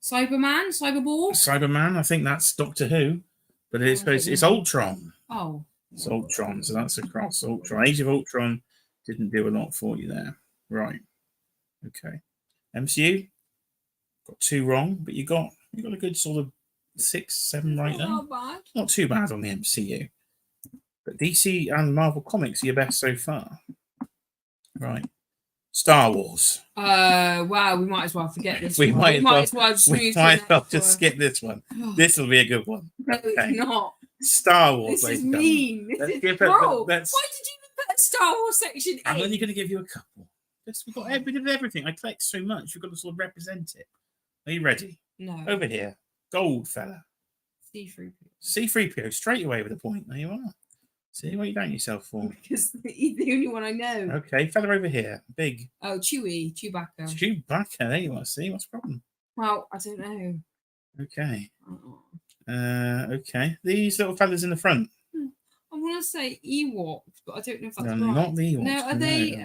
Cyberman, I think that's Doctor Who, but it's Ultron. Oh. It's Ultron, so that's across Ultron. Age of Ultron didn't do a lot for you there. Right. Okay. MCU, got two wrong, but you got a good sort of 6, 7 right there. Not bad. Not too bad on the MCU. But DC and Marvel Comics are your best so far. Right. Star Wars. Wow, we might as well forget this we one. Might as well just skip this one. This will be a good one. No, it's not. Star Wars. This is mean. Why did you even put a Star Wars section in? I'm only going to give you a couple. We've got a bit of everything. I collect so much. You've got to sort of represent it. Are you ready? No. Over here. Gold fella. C-3PO. C-3PO. Straight away with a point. There you are. See what you down yourself for? Because he's the only one I know. Okay, fella over here. Big. Oh, Chewbacca. Chewbacca. There you are. See, what's the problem? Well, I don't know. Okay. Okay. These little fellas in the front. I want to say Ewoks, but I don't know if that's right. Not the Ewoks. No, are they?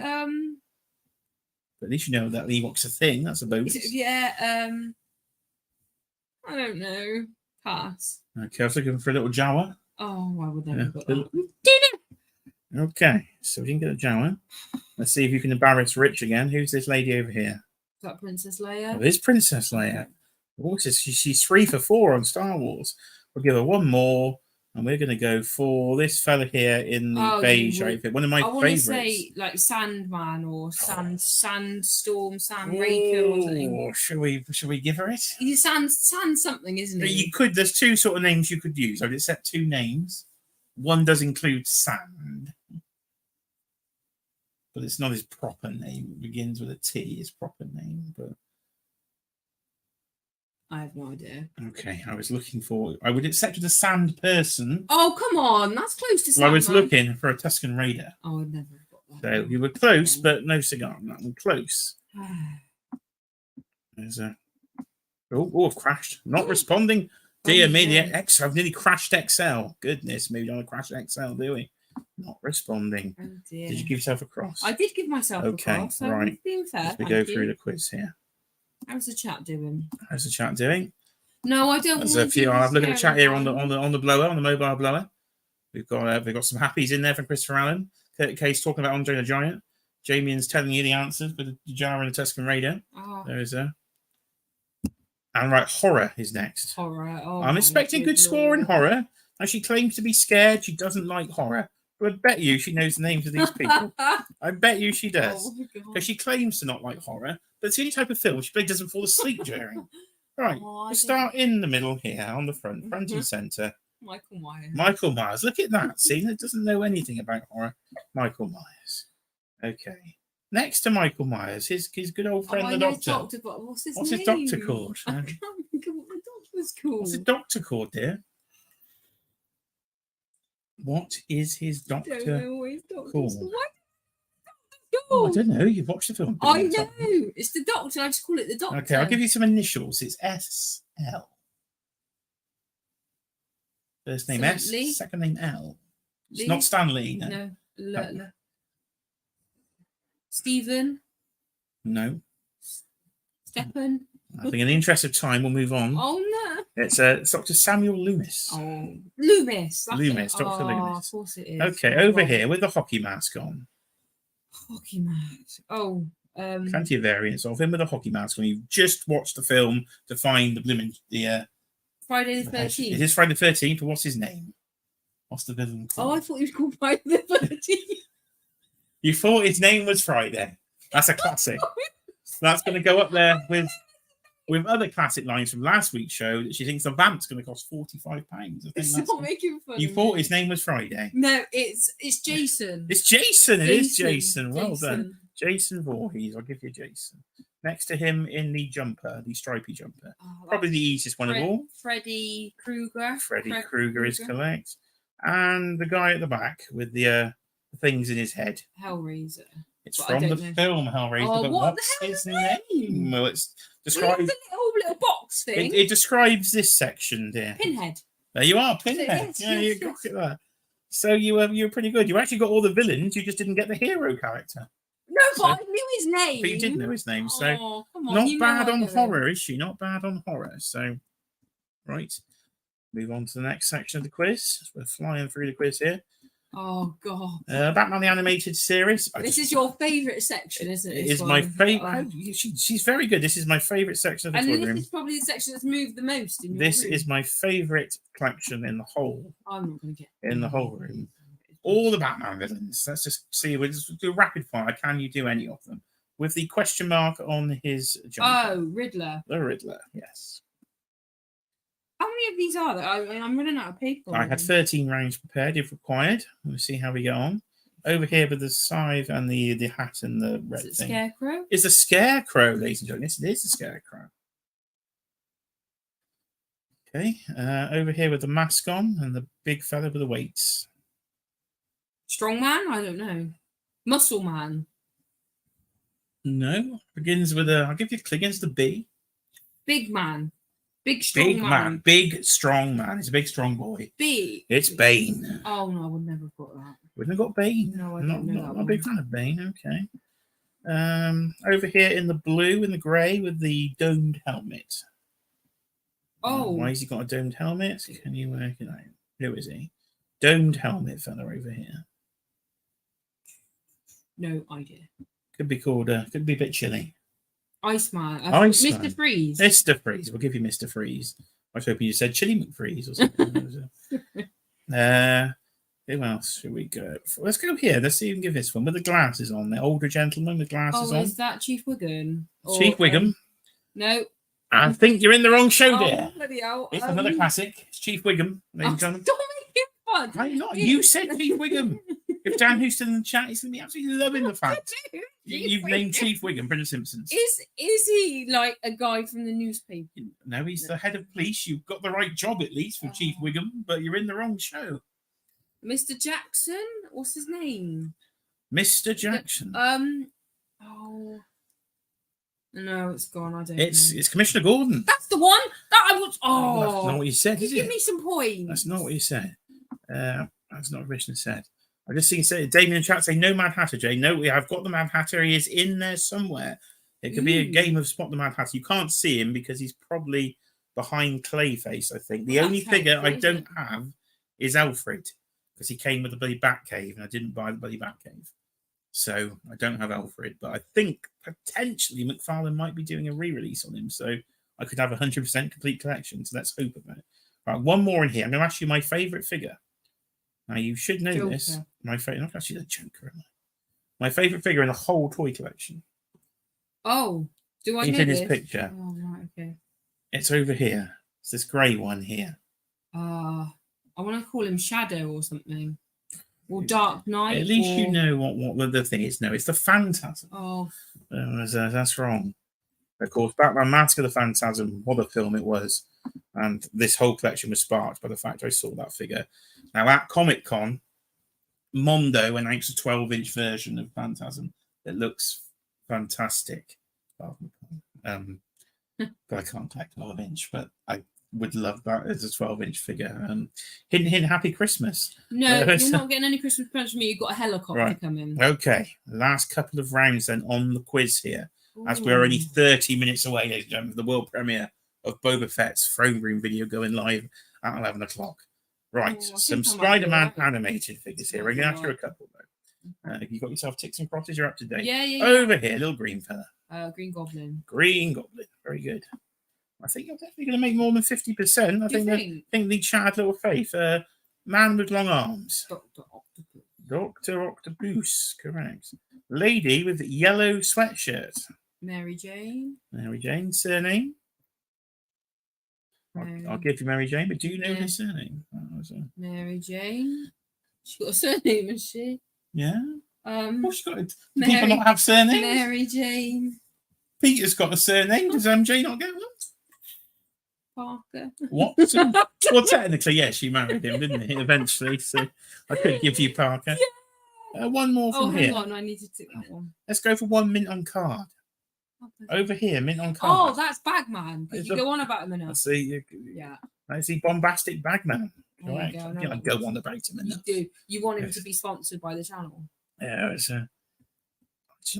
But at least you know that the Ewoks are a thing. That's a bonus. Yeah. I don't know. Pass. Okay, I was looking for a little Jawa. Oh, I would never put that. Okay, so we didn't get a Jawa. Let's see if you can embarrass Rich again. Who's this lady over here? Is that Princess Leia? Oh, it is Princess Leia. Oh, she's 3 for 4 on Star Wars. We'll give her one more, and we're going to go for this fella here in the beige outfit. One of my favourites. I want to say like Sandman or Sandstorm, Sam Raker or something. Should we give her it? He's Sand something, isn't he? You could. There's two sort of names you could use. I would accept two names. One does include Sand, but it's not his proper name. It begins with a T. His proper name, but I have no idea. Okay, I was looking for. I would accept the Sand person. Oh, come on, that's close to. Well, I was looking for a Tuscan Raider. Oh, I'd never got that. So you were close, but no cigar on that one. Close. There's a. Oh, I've crashed. Not responding. Dear me, the X. I've nearly crashed XL. Goodness, maybe don't want to crash XL, do we? Not responding. Oh dear. Did you give yourself a cross? I did give myself a cross. So right. Being fair. As we go through the quiz here. How's the chat doing? How's the chat doing? No, I don't. There's a few. I'll have a look at the chat here on the blower, on the mobile blower. We've got some happies in there from Christopher Allen. Kurt Case talking about Andre the Giant. Jamien's telling you the answers for the Jar and the Tuscan Raider. Oh. There is a. And right, horror is next. Horror. Oh, I'm expecting good score in horror. Now she claims to be scared. She doesn't like horror. I bet you she knows the names of these people. I bet you she does. Oh my God. Because she claims to not like horror, but it's the only type of film she probably doesn't fall asleep during. Right, Oh, I we'll start in the middle here on the front Mhm. and centre. Michael Myers. Michael Myers. Look at that. See, it doesn't know anything about horror. Michael Myers. Okay. Next to Michael Myers, his good old friend, I the know doctor. Doctor, but what's his What's name? his doctor called? I can't think of what the doctor's called. What's the doctor called, dear? What is his I don't doctor? know what his doctor's called? called. What? Oh, I don't know. You've watched the film. I didn't you? know. It's the doctor. I just call it the doctor. Okay, I'll give you some initials. It's S.L. First name S, Lee? second name L. It's Lee? not Stanley. No. No. Stephen. No. Stephen. I think in the interest of time, we'll move on. Oh no. It's Dr. Samuel Loomis. Oh, Loomis. That's Loomis, it. Dr. Oh, Loomis. of course it is. Okay, Oh, over God. here with the hockey mask on. Hockey match. Oh. Plenty of variants of him with a hockey mask on. You've just watched the film to find the blooming Friday the It 13th. is Friday the 13th, but what's his name? What's the villain called? Oh, I thought he was called Friday the 13th. You thought his name was Friday. That's a classic. That's going to go up there with other classic lines from last week's show that she thinks the vamp's going to cost £45. I think It's that's not making fun. you of thought me. his name was Friday. No, it's Jason. It's Jason. It is Jason. Well Jason. done. Jason Voorhees. I'll give you Jason. Next to him in the jumper, the stripy jumper. Oh, Probably the easiest one of all. Freddy Krueger. Freddy Krueger is correct. And the guy at the back with the things in his head. Hellraiser. It's But I from the don't know. film Hellraiser. Oh, but what what's the hell his is the name? name? Well, it's The described. little box thing. It describes this section, dear. Pinhead. There you are, Pinhead. Yes, Yeah, yes, you got yes. it there. So you were pretty good. You actually got all the villains. You just didn't get the hero character. No, but So- I knew his name. But you did know his name. So Oh, come on. not you know bad I on know him. horror, is she? Not bad on horror. So, right. Move on to the next section of the quiz. We're flying through the quiz here. Oh God. Batman the Animated Series. This is your favourite section, isn't it? It this is my one? favourite. Oh. She's very good. This is my favourite section of the And toy this room. is probably the section that's moved the most in your This room. is my favourite collection in the whole I'm not going to get room. All the Batman villains. Let's just see. We'll just do rapid fire. Can you do any of them? With the question mark on his jumper. Oh, Riddler. The Riddler, yes. How many of these are there? I'm running out of paper. I had 13 rounds prepared if required. We'll see how we get on. Over here with the scythe and the hat and the red Is it thing. Scarecrow? It's a scarecrow, ladies and gentlemen. Yes, it is a scarecrow. Okay, over here with the mask on and the big fella with the weights. Strongman? I don't know. Muscle Man. No, begins with a. I'll give you a click against the B. Big Man. Big strong Big man, big strong man. He's a big strong boy. Big. It's Bane. Oh no, I would never have got that. Wouldn't have got Bane. No, I not, don't know not that a big fan of Bane. Okay. Over here in the blue and the grey with the domed helmet. Oh. Why has he got a domed helmet? Can you work it out? Who is he? Domed helmet fella over here. No idea. Could be called. Could be a bit chilly. Iceman. Iceman. Mr. Freeze. Mr. Freeze. We'll give you Mr. Freeze. I was hoping you said Chili McFreeze or something. Who else should we go? Let's go here. Let's see if we can give this one with the glasses on. The older gentleman with glasses Oh, on. is that Chief Wiggum? Chief Wiggum. No. I think you're in the wrong show, dear. Oh, bloody hell. It's another classic. It's Chief Wiggum, ladies and gentlemen. Don't make it fun. I'm not. You said Chief Wiggum. If Dan Houston in the chat, he's going to be absolutely loving the fact you've named Chief Wiggum, Brendan Simpsons. Is he like a guy from the newspaper? No, he's the head of police. You've got the right job at least for Chief Wiggum, but you're in the wrong show. Mr. Jackson? What's his name? Mr. Jackson. Oh. No, it's gone. I don't know. It's Commissioner Gordon. That's the one that I was. Oh. That's not what you said, is Give it? me some points. That's not what you said. That's not what Commissioner said. I just seen Damien in chat say no Mad Hatter, Jay. No, I've got the Mad Hatter. He is in there somewhere. It could be a game of Spot the Mad Hatter. You can't see him because he's probably behind Clayface, I think. The only figure I don't have is Alfred because he came with the bloody Batcave and I didn't buy the bloody Batcave. So I don't have Alfred, but I think potentially McFarlane might be doing a re-release on him. So I could have a 100% complete collection. So let's hope about it. All right, one more in here. I'm going to ask you my favourite figure. Now, you should know Joker. this. My favorite, not actually the Joker. My favorite figure in the whole toy collection. Oh, do I He's know in his this? picture. Oh, right, okay. It's over here. It's this grey one here. I want to call him Shadow or something. Or Dark Knight. At least you know what the thing is. No, it's the Phantasm. Oh. That's wrong. Of course, Batman Mask of the Phantasm, what a film it was. And this whole collection was sparked by the fact I saw that figure. Now, at Comic Con, Mondo announced a 12-inch version of Phantasm that looks fantastic. But I can't take 12-inch, but I would love that as a 12-inch figure. Hint, hint, happy Christmas. No, you're not getting any Christmas presents from me. You've got a helicopter coming. Okay, last couple of rounds then on the quiz here. Ooh. As we're already 30 minutes away, ladies and gentlemen, for the world premiere of Boba Fett's throne room video going live at 11 o'clock. Right, some Spider-Man animated figures here. We're going to ask you a couple, though. You got yourself ticks and crosses, you're up to date. Yeah. Over here, little green fella. Green Goblin. Green Goblin, very good. I think you're definitely going to make more than 50%. I think the Chad Little Faith, man with long arms. Dr. Octopus, correct. Lady with yellow sweatshirt. Mary Jane. Mary Jane, surname? I'll give you Mary Jane, but do you know her surname? Mary Jane. She's got a surname, has she? Yeah. What's she got? Do Mary, people not have surnames? Mary Jane. Peter's got a surname. Does MJ not get one? Parker. Watson. Well, technically, yes, she married him, didn't he? Eventually, so I could give you Parker. Yeah. One more from here. Hang on, I need to take that one. Let's go for one mint on card. Over here, mint on card. Oh, that's Bagman. Did you go on about him enough? I see bombastic Bagman. Correct. I go on about him enough. You do. You want him to be sponsored by the channel? Yeah, I just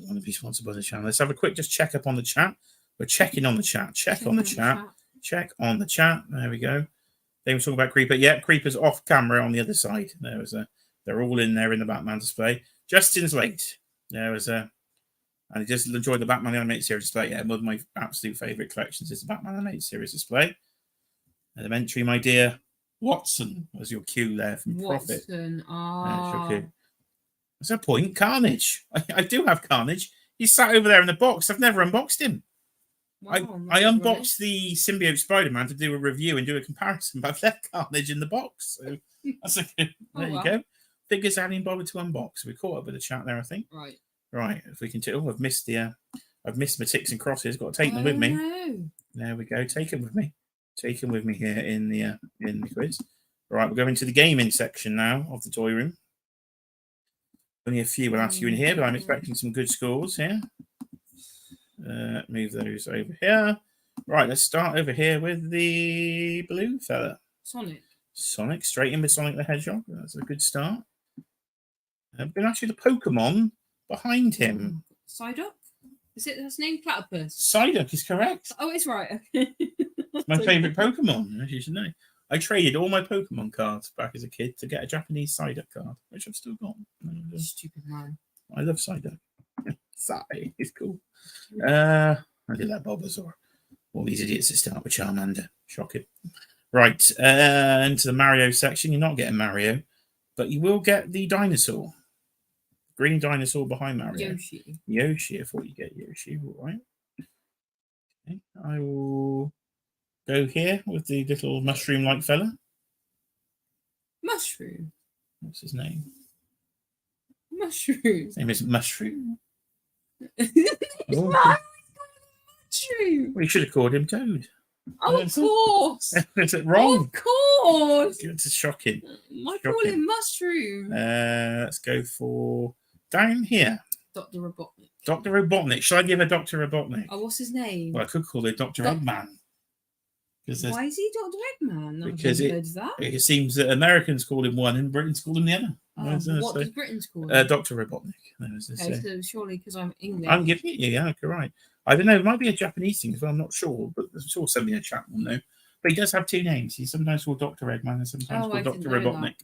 want to be sponsored by the channel. Let's have a quick just check up on the chat. We're checking on the chat. Check on the chat. Check on the chat. There we go. They were talking about Creeper. Yeah, Creeper's off camera on the other side. They're all in there in the Batman display. Justin's late. And he just enjoyed the Batman animated series display. Yeah, one of my absolute favourite collections is the Batman animated series display. Elementary, my dear. Watson was your cue there from Profit. Watson. That's a point. Carnage. I do have Carnage. He's sat over there in the box. I've never unboxed him. Wow, I unboxed the Symbiote Spider-Man to do a review and do a comparison, but I've left Carnage in the box. So that's there you go. Figures I hadn't bothered to unbox. We caught up with the chat there, I think. Right. If we can I've missed my ticks and crosses. Got to take them with me. No. There we go. Take them with me. Take them with me here in the quiz. Right, we're going to the gaming section now of the toy room. Only a few will ask you in here, but I'm expecting some good scores here. Move those over here. Right, let's start over here with the blue fella. Sonic, straight in with Sonic the Hedgehog. That's a good start. I'm going to ask you the Pokemon behind him. Psyduck? Is it his name? Platypus? Psyduck is correct. Oh, it's right. Okay. It's my favourite Pokemon, as you should know. I traded all my Pokemon cards back as a kid to get a Japanese Psyduck card, which I've still got. Stupid man. I love Psyduck. Sai, it's cool. I did that Bulbasaur. All these idiots that start with Charmander. Shocking. Right, into the Mario section. You're not getting Mario, but you will get the dinosaur. Green dinosaur behind Mario. Yoshi, I thought you'd get Yoshi. All right. Okay. I will go here with the little mushroom-like fella. Mushroom? What's his name? Mushroom. His name is Mushroom. Mushroom. Well, you should have called him Toad. Oh, of course. Is it wrong? Of course. It's shocking. I call him Mushroom. Let's go for down here. Dr. Robotnik. Dr. Robotnik. Shall I give a Dr. Robotnik? Oh, what's his name? Well, I could call it Dr. Eggman. Why is he Dr. Eggman? Because it seems that Americans call him one and Britons call him the other. What does Britons call him? Dr. Robotnik. Okay, so surely because I'm English. I'm giving it you, yeah, you're right. I don't know, it might be a Japanese thing as well, I'm not sure, but I'm sure somebody in the chat will know. But he does have two names. He's sometimes called Dr. Eggman and sometimes called Dr. Robotnik.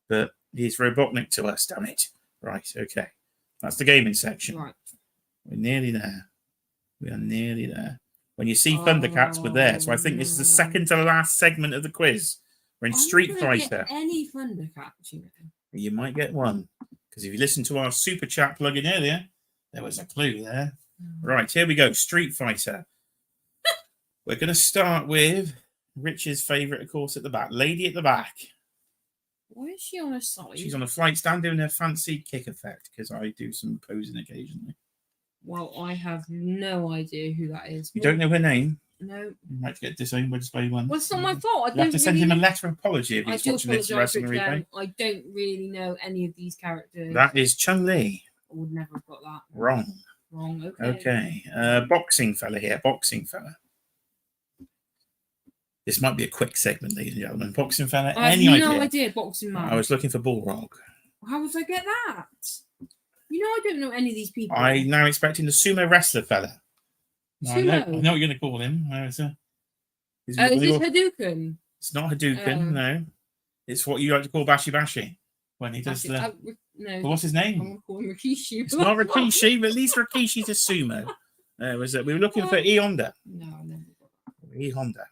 But he's Robotnik to us, damn it. Right, okay. That's the gaming section. Right. We're nearly there. We are nearly there. When you see Thundercats, we're there. So I think this is the second to last segment of the quiz. We're in I'm Street not gonna get Fighter. any Thundercats, you know. You might get one. Because if you listen to our super chat plug-in earlier, there was a clue there. Right, here we go. Street Fighter. We're going to start with Rich's favourite, of course, at the back. Lady at the back. Why is she on a side? She's on a flight stand doing her fancy kick effect because I do some posing occasionally. Well, I have no idea who that is. You don't know her name? No. You might get disowned by display one. Well, it's not my fault. You have to send him a letter of apology if he's watching this wrestling replay. I don't really know any of these characters. That is Chun-Li. I would never have got that. Wrong. Wrong, okay. Okay. Boxing fella here. Boxing fella. This might be a quick segment, ladies and gentlemen. Boxing fella. I have no idea. Boxing man. I was looking for Bullrog. How would I get that? You know, I don't know any of these people. I'm now expecting the sumo wrestler fella. Sumo? I know what you're going to call him. Is this Hadouken? It's not Hadouken, no. It's what you like to call Bashi Bashi. When he does the... no. Well, what's his name? I'm going to call him Rikishi. It's not Rikishi, but at least Rikishi's a sumo. We were looking for E Honda. No, I never got that. E Honda.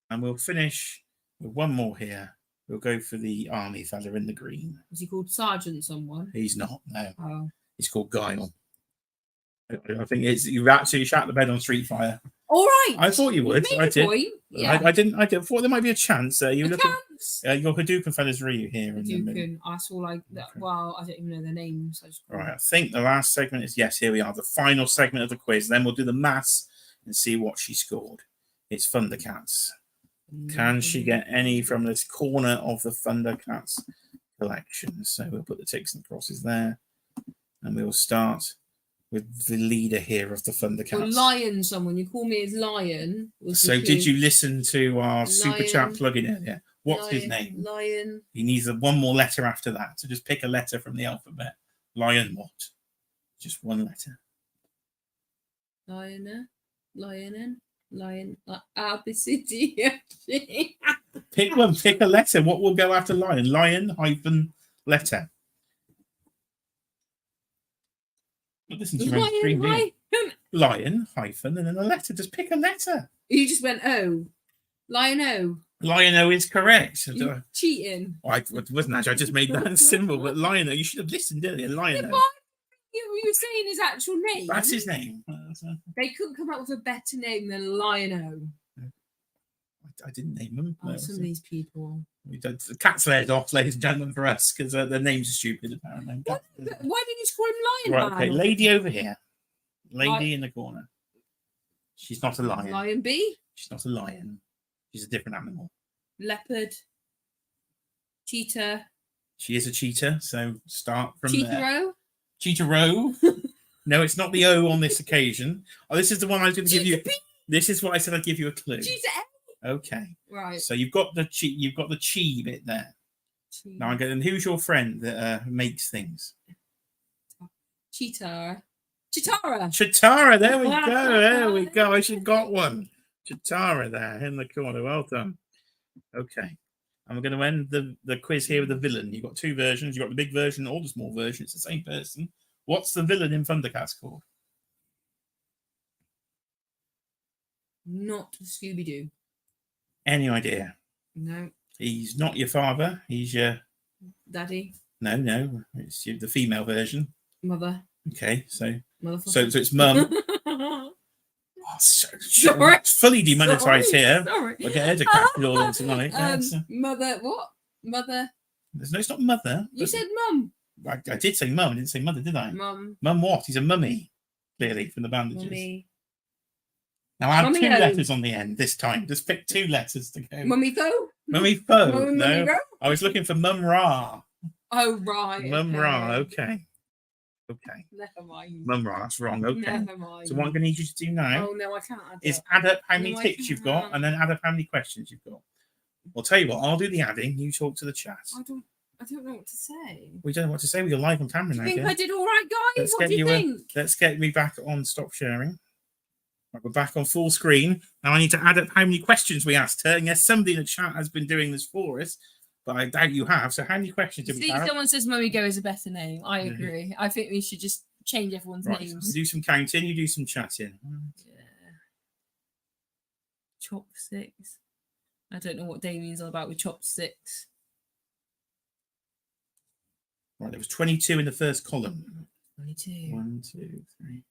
And we'll finish with one more here. We'll go for the army fella in the green. Is he called Sergeant someone? He's not, no. Oh. He's called Guile. I think you've actually shot the bed on Street Fighter. All right. I thought you would. I did. Yeah. I thought there might be a chance. You look at your Hadouken fella's Ryu here. Hadouken. I saw like that. Okay. Well, I don't even know their names. Right. I think the last segment is yes. Here we are. The final segment of the quiz. Then we'll do the maths and see what she scored. It's Thundercats. Can she get any from this corner of the Thundercats collection? So we'll put the ticks and crosses there, and we will start with the leader here of the Thundercats. Well, Lion, someone you call me as Lion. So did you listen to our super chat plugin earlier? What's his name? Lion. He needs one more letter after that. So just pick a letter from the alphabet. Lion what? Just one letter. Lion. ABCD. Pick one. Pick a letter. What will go after lion? Lion hyphen letter. Listen to your own screen. Lion hyphen and then a letter. Just pick a letter. You just went O. Lion O. Lion O is correct. Cheating. I wasn't actually. I just made that symbol. But Lion O. You should have listened, didn't you? Lion O. You were saying his actual name. That's his name. They couldn't come up with a better name than Lion-O. I didn't name them. Oh, some of these people. We did the cat's laid off, ladies and gentlemen, for us because their names are stupid, apparently. Why didn't you just call him Lion? Right, okay, lady over here. Lady in the corner. She's not a lion. Lion B? She's not a lion. She's a different animal. Leopard. Cheetah. She is a cheetah, so start from there. Cheetah-O. No, it's not the O on this occasion. Oh, this is the one I was going to give you. This is what I said I'd give you a clue. Cheetah. Okay. Right. So you've got the chi bit there. Now I'm going. Who's your friend that makes things? Chitara. Chitara. There we go. There we go. I should have got one. Chitara there in the corner. Well done. Okay. And we're going to end the quiz here with the villain. You've got two versions. You've got the big version or the small version. It's the same person. What's the villain in Thundercats called? Not Scooby-Doo. Any idea? No. He's not your father. He's your... Daddy. No. It's the female version. Mother. Okay, so it's mum. Sorry. It's fully demonetized here. Sorry. We'll get her to crack it all in tonight. Mother, what? Mother. No, it's not mother. You said mum. I did say mum. I didn't say mother, did I? Mum. Mum what? He's a mummy, clearly, from the bandages. Mummy. Now add two letters on the end this time. Just pick two letters to go. Mummy Foe? Mummy Foe. No. Mummy I was looking for Mum Ra. Oh, right. Mum Ra, okay. Never mind. Mum Ra, that's wrong. Okay. Never mind. So what I'm going to need you to do now no, I can't is add up how many ticks you've got and then add up how many questions you've got. I'll tell you what, I'll do the adding, you talk to the chat. I don't know what to say. We don't know what to say. We're live on camera now. Do you think I did all right, guys? What do you think? Let's get me back on stop sharing. Right, we're back on full screen. Now I need to add up how many questions we asked her. And yes, somebody in the chat has been doing this for us, but I doubt you have. So how many questions did we have? Someone says Mummy Go is a better name. I agree. I think we should just change everyone's names. Do some counting, you do some chatting. Yeah. Chopsticks. I don't know what Damien's all about with chopsticks. Right, there was 22 in the first column. 22. 1, 2, 3.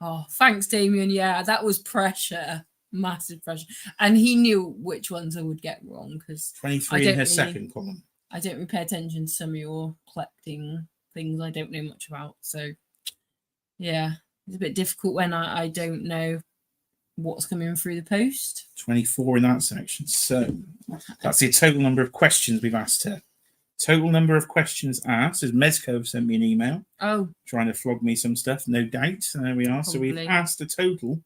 Oh, thanks, Damien. Yeah, that was pressure. Massive pressure. And he knew which ones I would get wrong because 23 in her second column. I don't really pay attention to some of your collecting things I don't know much about. So, yeah, it's a bit difficult when I don't know what's coming through the post. 24 in that section. So that's the total number of questions we've asked her. Total number of questions asked is Mezco sent me an email. Oh. Trying to flog me some stuff, no doubt. There we are. Probably. So we've asked a total.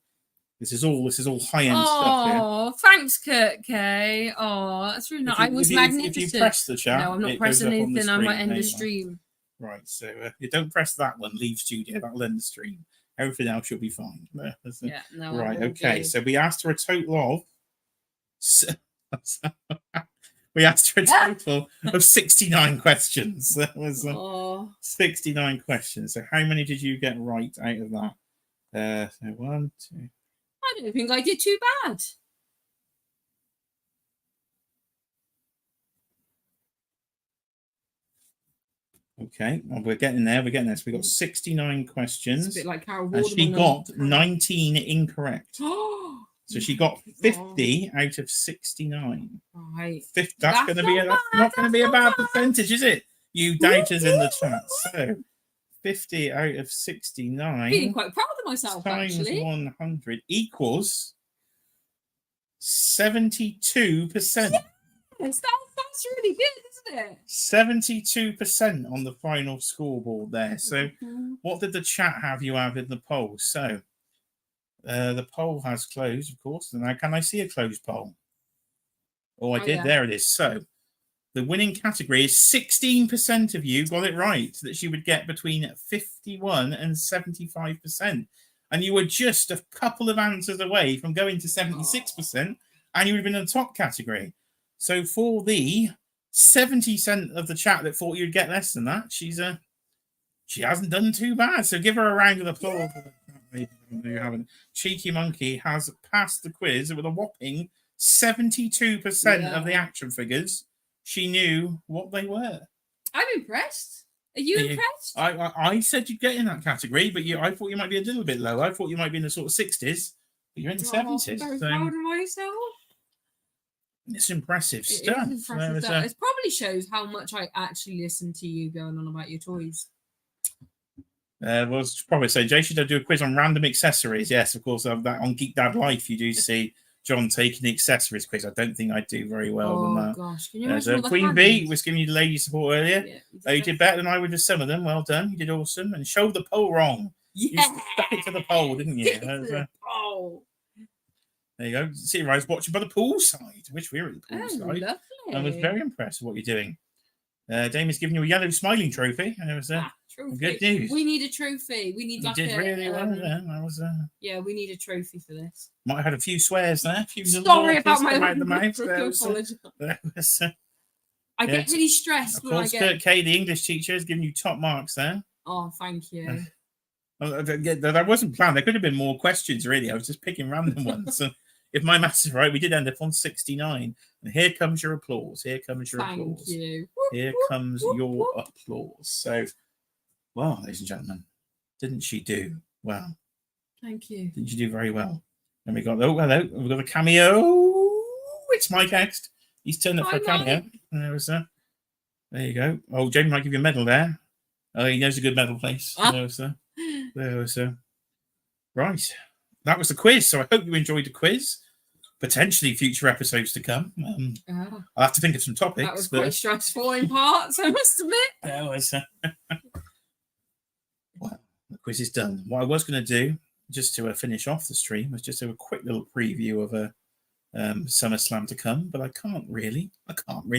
This is all high-end stuff here. Oh, thanks, Kurt K. Oh, that's really nice. I was magnificent. If you press the chat, no, I'm not pressing anything. I might end the stream. Right, so you don't press that one. Leave studio. That'll end the stream. Everything else you'll be fine. Yeah, no. Right, okay. So we asked her a total of. We asked her a total of 69 questions. That was 69 questions. So how many did you get right out of that? So 1, 2. I don't think I did too bad. Okay, well, we're getting there. So we got 69 questions. It's a bit like Carol and she got 19 incorrect. So she got 50 out of 69. Right. That's going to be not going to be a bad percentage, is it? You doubters in the chat. So 50 out of 69. Feeling quite proud of myself, times actually. 100 equals 72%. Yes, that's really good, isn't it? 72% on the final scoreboard there. So what did the chat have you have in the poll? So the poll has closed, of course. Now, can I see a closed poll? Oh, I did. Yeah. There it is. So the winning category is 16% of you got it right, that she would get between 51 and 75%. And you were just a couple of answers away from going to 76%, and you would have been in the top category. So for the 70% of the chat that thought you'd get less than that, she hasn't done too bad. So give her a round of applause. Yeah. You haven't. Cheeky Monkey has passed the quiz with a whopping 72% of the action figures. She knew what they were. I'm impressed. Are you impressed? I said you'd get in that category, but I thought you might be a little bit low. I thought you might be in the sort of 60s, but you're in the 70s. I'm very proud of myself. It's impressive stuff. It probably shows how much I actually listen to you going on about your toys. Well, probably say Jay should do a quiz on random accessories. Yes, of course. That on Geek Dad Life, you do see John taking the accessories quiz. I don't think I do very well than that. Gosh, can you imagine Queen B was giving you the lady support earlier. Yeah, you did better than I would with some of them. Well done. You did awesome. And showed the poll wrong. Yeah. You stuck it to the poll, didn't you? Oh. There you go. See, I was watching by the poolside. I wish we were at the poolside. Lovely. I was very impressed with what you're doing. Damien's giving you a yellow smiling trophy. And it was trophy. Good news. We need a trophy. We need you did really well there. That was yeah, we need a trophy for this. Might have had a few swears there. Sorry about my the mouth. I get really stressed when I get. Kurt K, the English teacher, has given you top marks there. Oh, thank you. That wasn't planned. There could have been more questions, really. I was just picking random ones. So if my maths is right, we did end up on 69. And here comes your applause. Here comes your applause. Thank you. Here comes your applause. So, well, ladies and gentlemen, didn't she do well? Thank you. Didn't you do very well? And we got, hello, we've got a cameo. It's Mike next. He's turned up for a cameo. There you go. Oh, Jamie might give you a medal there. Oh, he knows a good medal place. There was right. That was the quiz. So I hope you enjoyed the quiz. Potentially future episodes to come. I'll have to think of some topics. That was quite stressful in parts, I must admit. There was. Well, the quiz is done. What I was going to do, just to finish off the stream, was just a quick little preview of a SummerSlam to come, but I can't really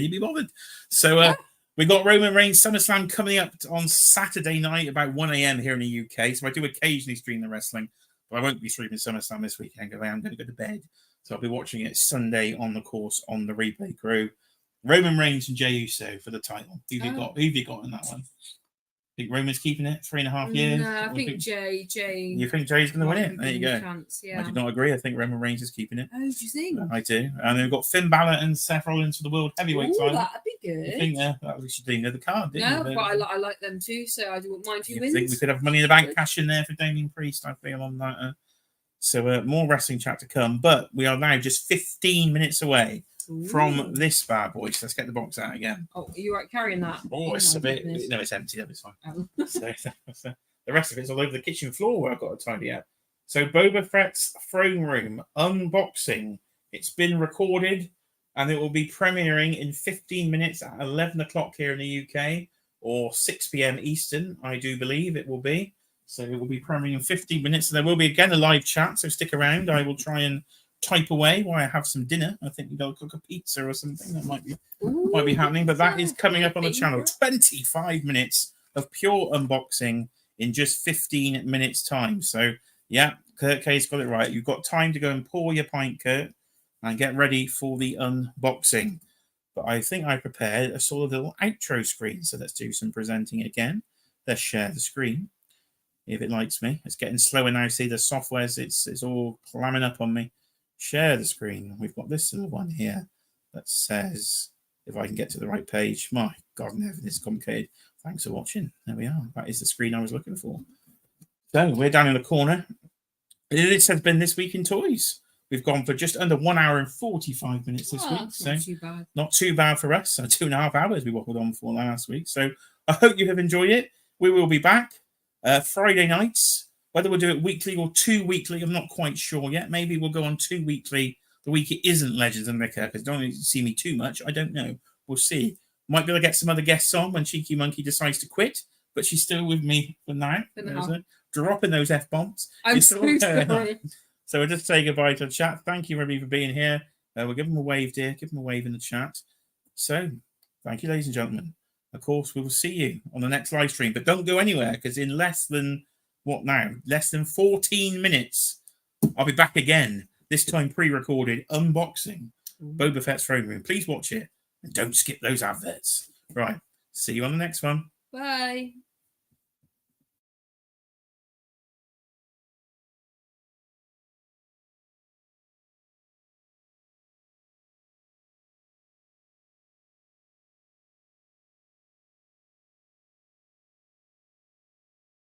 be bothered. So we got Roman Reigns SummerSlam coming up on Saturday night about 1 a.m. here in the UK. So I do occasionally stream the wrestling, but I won't be streaming SummerSlam this weekend because I am going to go to bed. So I'll be watching it Sunday on the course on the replay crew. Roman Reigns and Jey Uso for the title. Who have you got in that one? think Roman's keeping it 3.5 years. No, I think Jay. You think Jay's going to win it? There you go. Chance, I do not agree. I think Roman Reigns is keeping it. Oh, do you think? I do. And then we've got Finn Balor and Seth Rollins for the World Heavyweight title. That'd be good. I think that we should do the card, didn't we? But I like them too, so I wouldn't mind who wins. I think we could have Money in the Bank cash in there for Damien Priest, I feel, on that. So more wrestling chat to come. But we are now just 15 minutes away from this bad boy. So let's get the box out again. Oh, are you right carrying that? Oh, it's a bit... No, it's empty. It's fine. Oh. So the rest of it's all over the kitchen floor where I've got to tidy up. So Boba Fett's Throne Room unboxing. It's been recorded and it will be premiering in 15 minutes at 11 o'clock here in the UK or 6 p.m. Eastern, I do believe it will be. So it will be premiering in 15 minutes. And there will be again a live chat, so stick around. I will try and type away while I have some dinner. I think we've got to cook a pizza or something. That might be happening. But that is coming up on the channel. 25 minutes of pure unboxing in just 15 minutes time. So yeah, Kurt K's got it right. You've got time to go and pour your pint, Kurt, and get ready for the unboxing. But I think I prepared a sort of little outro screen. So let's do some presenting again. Let's share the screen. If it likes me. It's getting slower now. See the software's it's all clamming up on me. Share the screen. We've got this little one here that says, if I can get to the right page, my God, never this complicated. Thanks for watching. There we are. That is the screen I was looking for. So we're down in the corner. This has been This Week in Toys. We've gone for just under 1 hour and 45 minutes this week. So not too bad. Not too bad for us. So 2.5 hours we waffled on for last week. So I hope you have enjoyed it. We will be back Friday nights. Whether we'll do it weekly or 2 weekly, I'm not quite sure yet. Maybe we'll go on 2 weekly the week it isn't Legends and Liquor, because don't need to see me too much. I don't know. We'll see. Might be able to get some other guests on when Cheeky Monkey decides to quit, but she's still with me for now. Dropping those F-bombs. I'm so sorry. So we'll just say goodbye to the chat. Thank you, everybody, for being here. We'll give them a wave, dear. Give them a wave in the chat. So, thank you, ladies and gentlemen. Of course, we will see you on the next live stream, but don't go anywhere, because in less than, what now? Less than 14 minutes, I'll be back again, this time pre-recorded, unboxing Boba Fett's Throne Room. Please watch it, and don't skip those adverts. Right, see you on the next one. Bye.